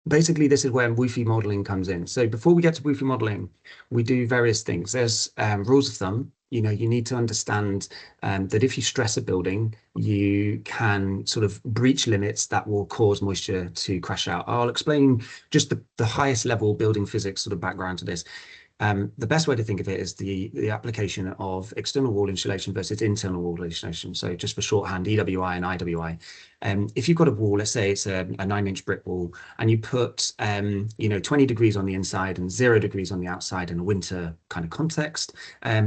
basically, this is where WUFI modeling comes in. So before we get to WUFI modeling, we do various things. There's rules of thumb. You need to understand that if you stress a building, you can sort of breach limits that will cause moisture to crash out. I'll explain just the highest level building physics sort of background to this. The best way to think of it is the application of external wall insulation versus internal wall insulation. So just for shorthand, EWI and IWI. If you've got a wall, let's say it's a 9-inch brick wall, and you put 20 degrees on the inside and 0 degrees on the outside in a winter kind of context,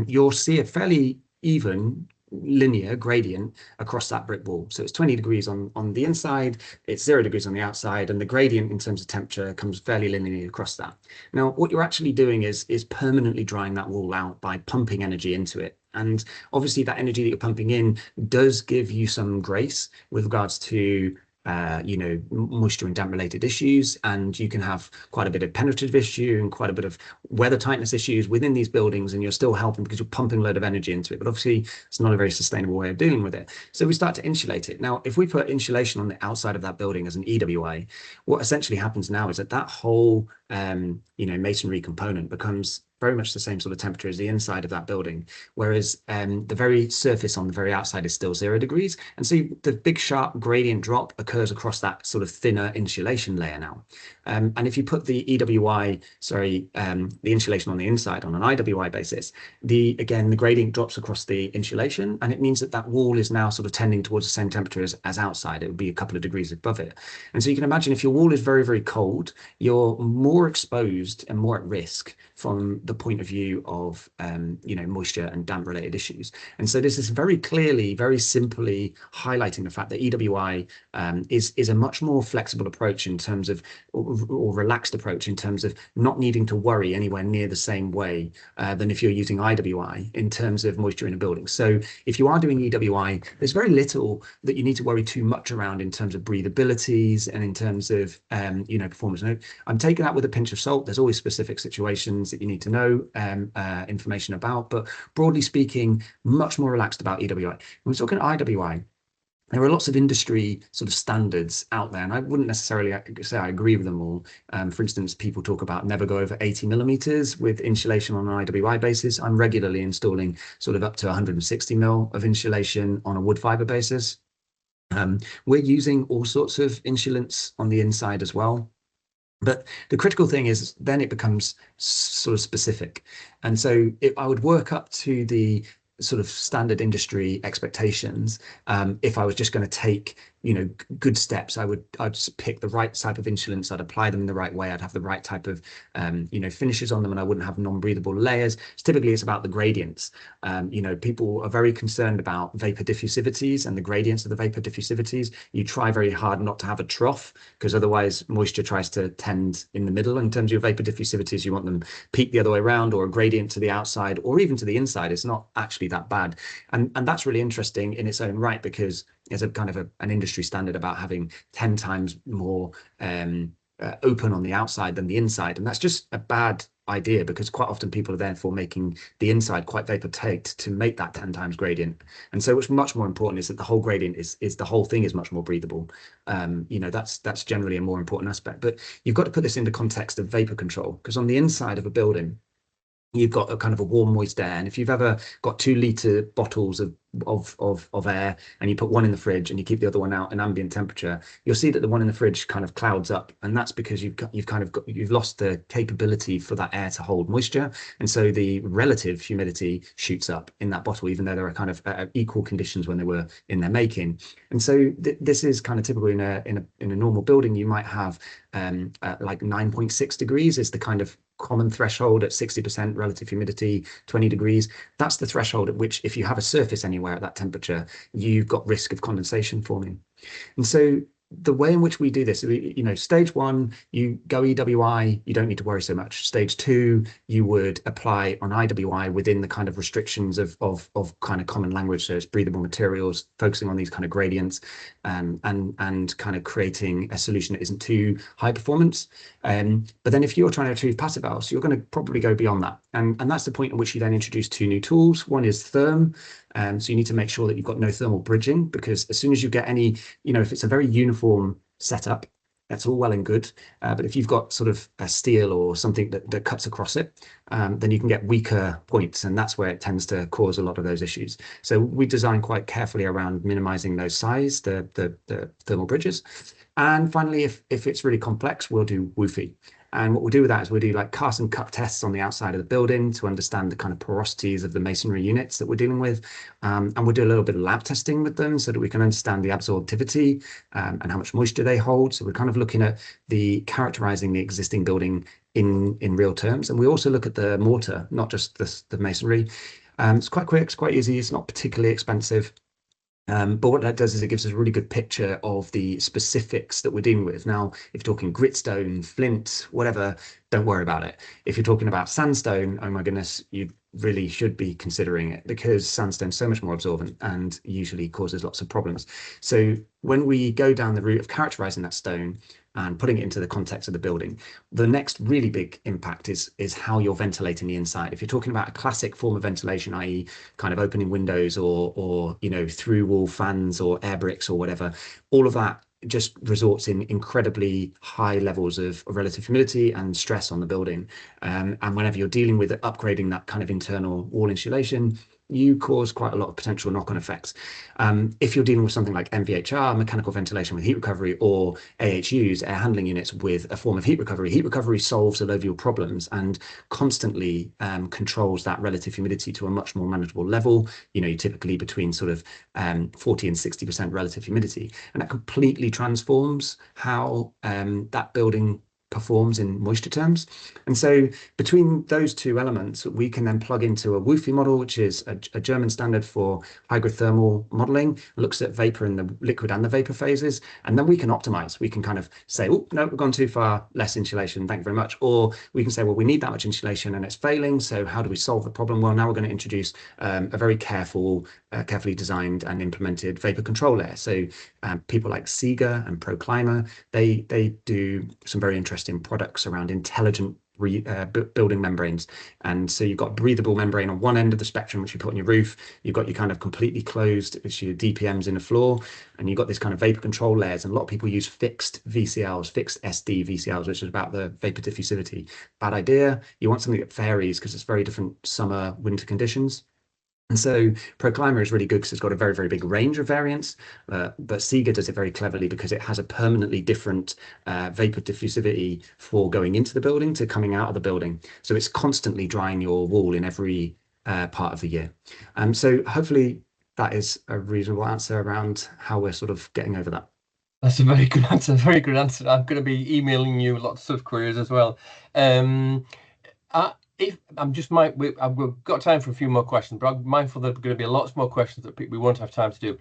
you'll see a fairly even linear gradient across that brick wall. So it's 20 degrees on the inside, it's 0 degrees on the outside, and the gradient in terms of temperature comes fairly linearly across that. Now, what you're actually doing is permanently drying that wall out by pumping energy into it. And obviously that energy that you're pumping in does give you some grace with regards to moisture and damp related issues, and you can have quite a bit of penetrative issue and quite a bit of weather tightness issues within these buildings, and you're still helping because you're pumping a load of energy into it. But obviously it's not a very sustainable way of dealing with it. So we start to insulate it. Now, if we put insulation on the outside of that building as an EWI, what essentially happens now is that whole masonry component becomes very much the same sort of temperature as the inside of that building, whereas the very surface on the very outside is still 0 degrees. And so the big sharp gradient drop occurs across that sort of thinner insulation layer now. And if you put the EWI, the insulation on the inside on an IWI basis, the gradient drops across the insulation, and it means that wall is now sort of tending towards the same temperature as outside. It would be a couple of degrees above it. And so you can imagine if your wall is very, very cold, you're more exposed and more at risk from the point of view of moisture and damp related issues. And so this is very clearly, very simply highlighting the fact that EWI is a much more flexible approach in terms of, or relaxed approach in terms of not needing to worry anywhere near the same way than if you're using IWI in terms of moisture in a building. So if you are doing EWI, there's very little that you need to worry too much around in terms of breathabilities and in terms of performance. Now, I'm taking that with a pinch of salt. There's always specific situations that you need to know information about, but broadly speaking, much more relaxed about EWI. When we're talking IWI, there are lots of industry sort of standards out there, and I wouldn't necessarily say I agree with them all. For instance, people talk about never go over 80 millimeters with insulation on an IWI basis. I'm regularly installing sort of up to 160 mil of insulation on a wood fiber basis. We're using all sorts of insulants on the inside as well. But the critical thing is then it becomes sort of specific. And so I would work up to the sort of standard industry expectations. If I was just going to take good steps, I'd just pick the right type of insulants, I'd apply them in the right way, I'd have the right type of finishes on them, and I wouldn't have non-breathable layers. Typically it's about the gradients. People are very concerned about vapor diffusivities and the gradients of the vapor diffusivities. You try very hard not to have a trough, because otherwise moisture tries to tend in the middle. In terms of your vapor diffusivities, you want them peak the other way around, or a gradient to the outside, or even to the inside. It's not actually that bad, and that's really interesting in its own right, because there's a kind of an industry standard about having 10 times more open on the outside than the inside, and that's just a bad idea, because quite often people are therefore making the inside quite vapor tight to make that 10 times gradient. And so what's much more important is that the whole gradient is the whole thing is much more breathable. That's generally a more important aspect, but you've got to put this into context of vapor control, because on the inside of a building you've got a kind of a warm, moist air. And if you've ever got 2-litre bottles of air and you put one in the fridge and you keep the other one out in ambient temperature, you'll see that the one in the fridge kind of clouds up, and that's because you've lost the capability for that air to hold moisture, and so the relative humidity shoots up in that bottle, even though there are kind of equal conditions when they were in their making. And so this is kind of typical in a normal building. You might have like 9.6 degrees is the kind of common threshold at 60% relative humidity, 20 degrees. That's the threshold at which, if you have a surface anywhere at that temperature, you've got risk of condensation forming. And so the way in which we do this, stage 1, you go EWI, you don't need to worry so much. Stage 2, you would apply on IWI within the kind of restrictions of kind of common language, so it's breathable materials, focusing on these kind of gradients, and kind of creating a solution that isn't too high performance. But then if you're trying to achieve passive house, you're going to probably go beyond that. And that's the point at which you then introduce 2 new tools. One is therm. So you need to make sure that you've got no thermal bridging, because as soon as you get any, if it's a very uniform setup, that's all well and good. But if you've got sort of a steel or something that cuts across it, then you can get weaker points, and that's where it tends to cause a lot of those issues. So we design quite carefully around minimizing those size, the thermal bridges. And finally, if it's really complex, we'll do woofy. And what we'll do with that is we'll do like cast and cut tests on the outside of the building to understand the kind of porosities of the masonry units that we're dealing with. And we'll do a little bit of lab testing with them so that we can understand the absorptivity and how much moisture they hold. So we're kind of looking at characterizing the existing building in real terms. And we also look at the mortar, not just the masonry. It's quite quick, it's quite easy, it's not particularly expensive. But what that does is it gives us a really good picture of the specifics that we're dealing with. Now, if you're talking gritstone, flint, whatever, don't worry about it. If you're talking about sandstone, oh my goodness, you really should be considering it, because sandstone's so much more absorbent and usually causes lots of problems. So when we go down the route of characterizing that stone and putting it into the context of the building, the next really big impact is how you're ventilating the inside. If you're talking about a classic form of ventilation, i.e. kind of opening windows or through wall fans or air bricks or whatever, all of that just results in incredibly high levels of relative humidity and stress on the building. And whenever you're dealing with upgrading that kind of internal wall insulation, you cause quite a lot of potential knock-on effects. If you're dealing with something like MVHR, mechanical ventilation with heat recovery, or AHUs, air handling units with a form of heat recovery solves a lot of your problems and constantly controls that relative humidity to a much more manageable level. You're typically between sort of 40 and 60% relative humidity, and that completely transforms how that building performs in moisture terms. And so between those two elements, we can then plug into a WUFI model, which is a German standard for hygrothermal modeling, looks at vapor in the liquid and the vapor phases. And then we can optimize. We can kind of say, oh, no, we've gone too far, less insulation, thank you very much. Or we can say, well, we need that much insulation and it's failing. So how do we solve the problem? Well, now we're going to introduce a very carefully designed and implemented vapor control layer. So people like Sega and ProClimber, they do some very interesting products around intelligent building membranes. And so you've got breathable membrane on one end of the spectrum, which you put on your roof. You've got your kind of completely closed, which your DPMs in the floor, and you've got this kind of vapor control layers. And a lot of people use fixed VCLs, fixed SD VCLs, which is about the vapor diffusivity. Bad idea. You want something that varies because it's very different summer, winter conditions. And so ProClimber is really good because it's got a very, very big range of variants, but Sega does it very cleverly because it has a permanently different vapor diffusivity for going into the building to coming out of the building. So it's constantly drying your wall in every part of the year. So hopefully that is a reasonable answer around how we're sort of getting over that. That's a very good answer. Very good answer. I'm going to be emailing you lots of queries as well. If I'm just we've got time for a few more questions, but I'm mindful there are going to be lots more questions that we won't have time to do.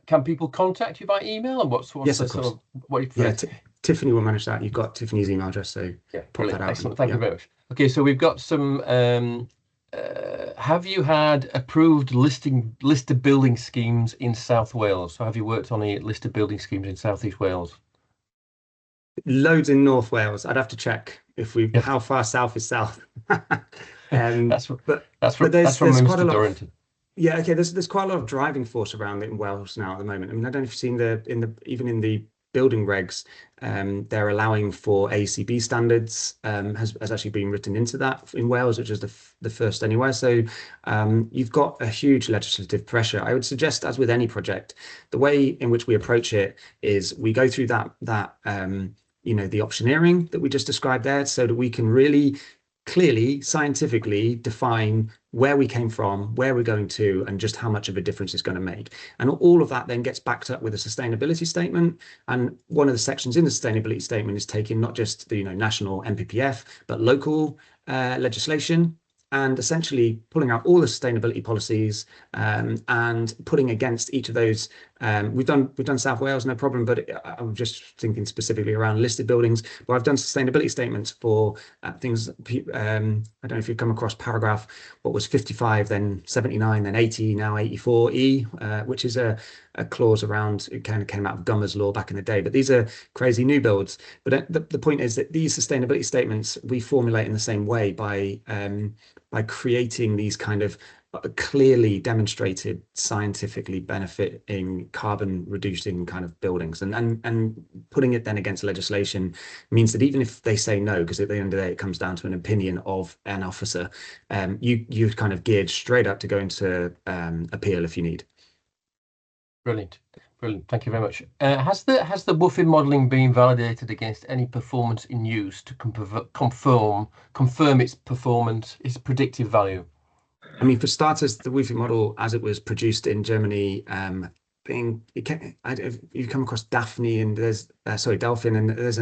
Can people contact you by email, and what's Yes, the of course. sort of what you prefer? Tiffany will manage that. You've got Tiffany's email address, so Yeah, pop that out. Excellent. Thank you very much. Okay, so we've got some. Have you had approved listed building schemes in South Wales? So have you worked on any listed building schemes in South East Wales? Loads in North Wales. I'd have to check how far south is south. That's from there's Mr. quite a lot Dorrington. Yeah, okay. There's quite a lot of driving force around it in Wales now at the moment. I mean, I don't know if you've seen even in the building regs, they're allowing for ACB standards. Has actually been written into that in Wales, which is the first anywhere. So you've got a huge legislative pressure. I would suggest, as with any project, the way in which we approach it is we go through that the optioneering that we just described there, so that we can really clearly, scientifically define where we came from, where we're going to, and just how much of a difference it's going to make. And all of that then gets backed up with a sustainability statement. And one of the sections in the sustainability statement is taking not just the national NPPF, but local legislation, and essentially pulling out all the sustainability policies and putting against each of those. We've done South Wales, no problem, but I'm just thinking specifically around listed buildings. But I've done sustainability statements for things. I don't know if you've come across paragraph what was 55, then 79, then 80, now 84E, which is a clause around, it kind of came out of Gummer's law back in the day. But these are crazy new builds. But the point is that these sustainability statements we formulate in the same way by creating these kind of clearly demonstrated scientifically benefiting carbon reducing kind of buildings, and putting it then against legislation means that even if they say no, because at the end of the day it comes down to an opinion of an officer, you're kind of geared straight up to go into appeal if you need. Brilliant. Thank you very much. Has the WUFI modelling been validated against any performance in use to confirm its performance, its predictive value? I mean, for starters, the WUFI model, as it was produced in Germany, you've come across Daphne and Delphin, and there's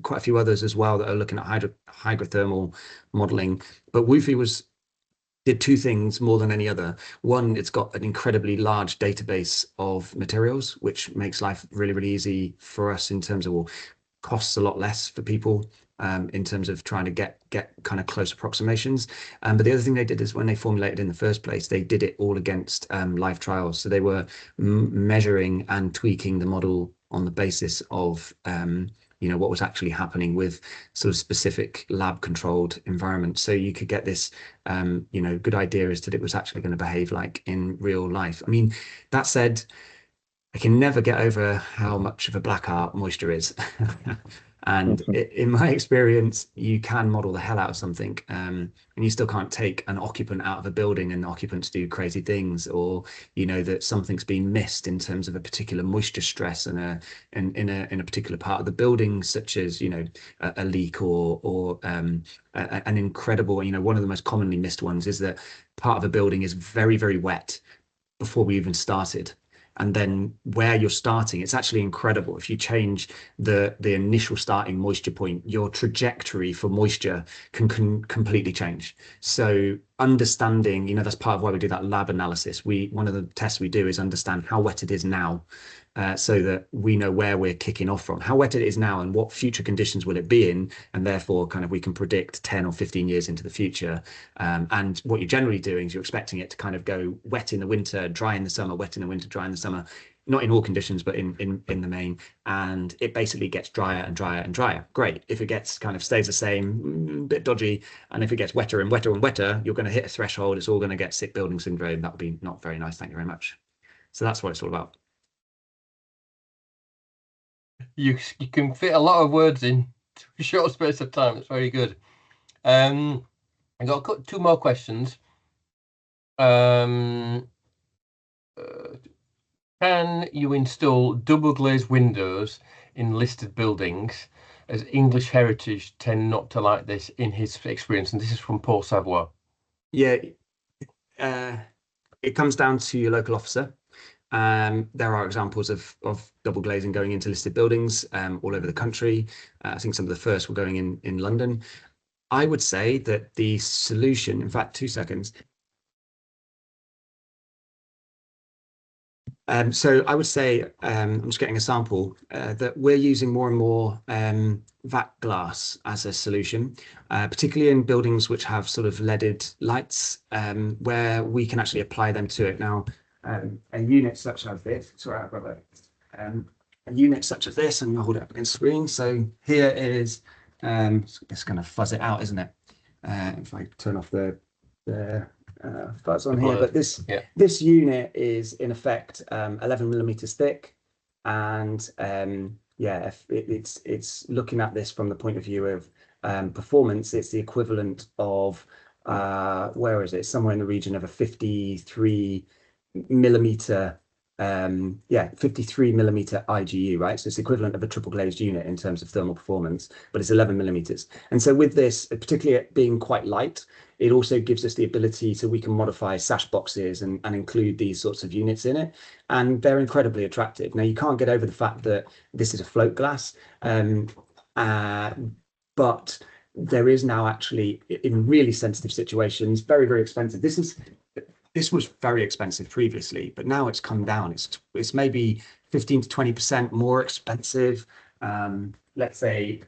quite a few others as well that are looking at hydrothermal modeling. But WUFI was did two things more than any other. One, it's got an incredibly large database of materials, which makes life really, really easy for us in terms of, well, costs a lot less for people in terms of trying to get kind of close approximations. But the other thing they did is when they formulated in the first place, they did it all against live trials. So they were measuring and tweaking the model on the basis of what was actually happening with sort of specific lab controlled environments. So you could get this, good idea as that it was actually going to behave like in real life. I mean, that said, I can never get over how much of a black art moisture is. And in my experience, you can model the hell out of something, and you still can't take an occupant out of a building and occupants do crazy things, or that something's been missed in terms of a particular moisture stress in a particular part of the building, such as a leak or an incredible one of the most commonly missed ones is that part of a building is very, very wet before we even started. And then where you're starting, it's actually incredible. If you change the initial starting moisture point, your trajectory for moisture can completely change. So understanding, that's part of why we do that lab analysis. One of the tests we do is understand how wet it is now, so that we know where we're kicking off from, how wet it is now and what future conditions will it be in, and therefore kind of we can predict 10 or 15 years into the future. And what you're generally doing is you're expecting it to kind of go wet in the winter, dry in the summer, wet in the winter, dry in the summer, not in all conditions, but in the main. And it basically gets drier and drier and drier. Great. If it gets kind of stays the same, bit dodgy. And if it gets wetter and wetter and wetter, you're going to hit a threshold. It's all going to get sick building syndrome. That would be not very nice. Thank you very much. So that's what it's all about. You can fit a lot of words in a short space of time. It's very good. I got two more questions. Can you install double glazed windows in listed buildings, as English heritage tend not to like this in his experience? And this is from Paul Savoy. Yeah, it comes down to your local officer. There are examples of double glazing going into listed buildings all over the country. I think some of the first were going in London. I would say that the solution, in fact, 2 seconds. So I would say, I'm just getting a sample, that we're using more and more vac glass as a solution, particularly in buildings which have sort of leaded lights, where we can actually apply them to it. Now, a unit such as this, sorry, I've got a unit such as this, and I'll hold it up against the screen. So here is, it's going to fuzz it out, isn't it? If I turn off the fuzz on here, but this unit is in effect 11 millimeters thick, and it's looking at this from the point of view of performance. It's the equivalent of where is it? Somewhere in the region of a 53 millimeter 53 millimeter IGU, right? So it's the equivalent of a triple glazed unit in terms of thermal performance, but it's 11 millimeters. And so with this, particularly it being quite light, it also gives us the ability so we can modify sash boxes and include these sorts of units in it. And they're incredibly attractive. Now, you can't get over the fact that this is a float glass, but there is now actually, in really sensitive situations, very, very expensive. This was very expensive previously, but now it's come down. It's maybe 15 to 20% more expensive. Let's say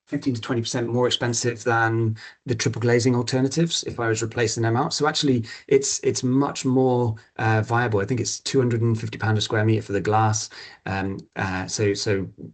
15 to 20% more expensive than the triple glazing alternatives if I was replacing them out. So actually, it's much more viable. I think it's £250 a square meter for the glass. So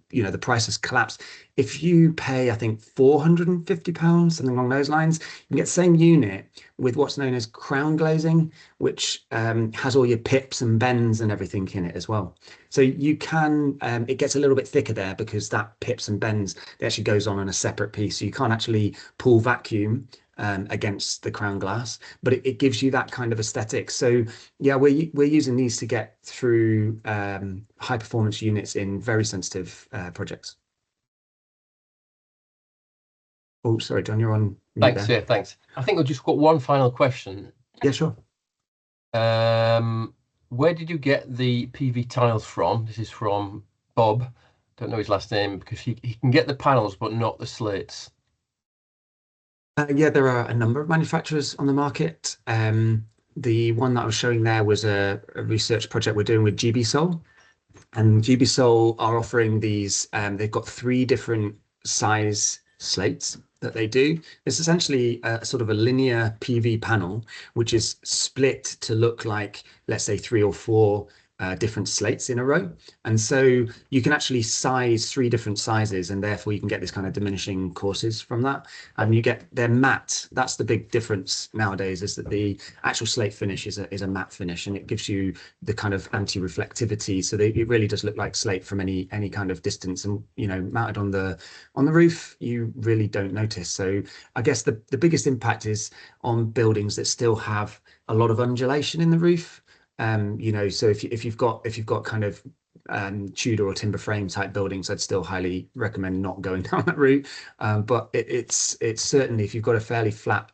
the price has collapsed. If you pay, I think, £450, something along those lines, you can get the same unit with what's known as crown glazing, which has all your pips and bends and everything in it as well. So you can, it gets a little bit thicker there because that pips and bends, it actually goes on a separate piece. So you can't actually pull vacuum against the crown glass, but it gives you that kind of aesthetic. So yeah, we're using these to get through high performance units in very sensitive projects. Oh, sorry, John, you're on mute. Thanks. Yeah, thanks. I think we've just got one final question. Yeah, sure. Where did you get the PV tiles from? This is from Bob. Don't know his last name because he can get the panels but not the slates. Yeah, there are a number of manufacturers on the market. The one that I was showing there was a research project we're doing with GBSol. And GBSol are offering these, they've got 3 different size slates that they do. It's essentially a sort of a linear PV panel, which is split to look like, let's say, 3 or 4 different slates in a row. And so you can actually size 3 different sizes, and therefore you can get this kind of diminishing courses from that. And you get, they're matte. That's the big difference nowadays, is that the actual slate finish is a matte finish, and it gives you the kind of anti-reflectivity. So it really does look like slate from any kind of distance. And, you know, mounted on the roof, you really don't notice. So I guess the biggest impact is on buildings that still have a lot of undulation in the roof. You know, so if you've got kind of Tudor or timber frame type buildings, I'd still highly recommend not going down that route. But it's certainly, if you've got a fairly flat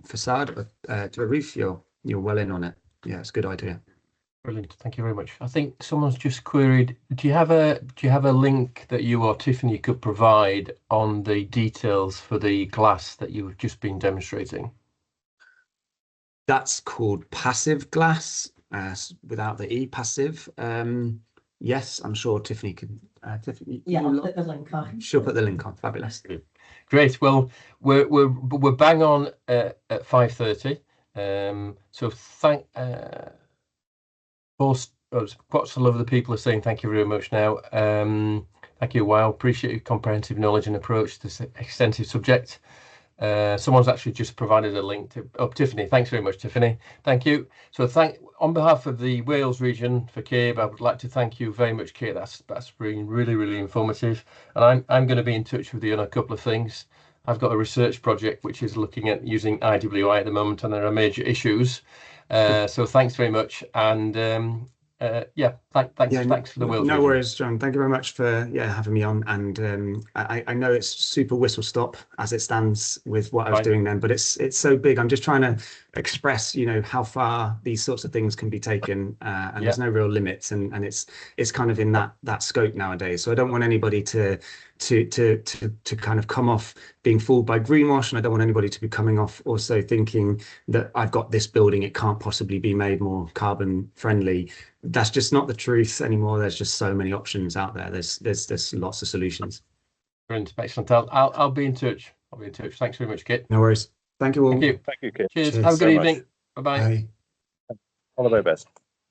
facade to a roof, you're well in on it. Yeah, it's a good idea. Brilliant, thank you very much. I think someone's just queried, do you have a link that you or Tiffany could provide on the details for the glass that you've just been demonstrating? That's called passive glass, without the E, passive. Yes, I'm sure Tiffany can. Tiffany, Yeah, I'll put the link on. she'll put the link on. Fabulous. Great. Well, we're bang on at 5:30. So thank quite a lot of the people are saying thank you very much now. Thank you. Wow, appreciate your comprehensive knowledge and approach to this extensive subject. Someone's actually just provided a link to Tiffany. Thanks very much, Tiffany. Thank you. So on behalf of the Wales region for CABE, I would like to thank you very much, Kate. That's been really informative. And I'm going to be in touch with you on a couple of things. I've got a research project which is looking at using IWI at the moment, and there are major issues. So thanks very much. And thanks for the Wales no region. worries, John. Thank you very much for having me on. And I know it's super whistle stop as it stands with what I was doing then, but it's so big. I'm just trying to express, you know, how far these sorts of things can be taken, and there's no real limits, and it's kind of in that scope nowadays. So I don't want anybody to kind of come off being fooled by greenwash, and I don't want anybody to be coming off also thinking that I've got this building, it can't possibly be made more carbon friendly. That's just not the truth anymore. There's just so many options out there. There's lots of solutions. Brilliant, excellent. I'll be in touch. Thanks very much, Kit. No worries. Thank you all. Thank you. Thank you, Kit. Cheers. Have a good evening. Bye-bye. Bye. All the very best.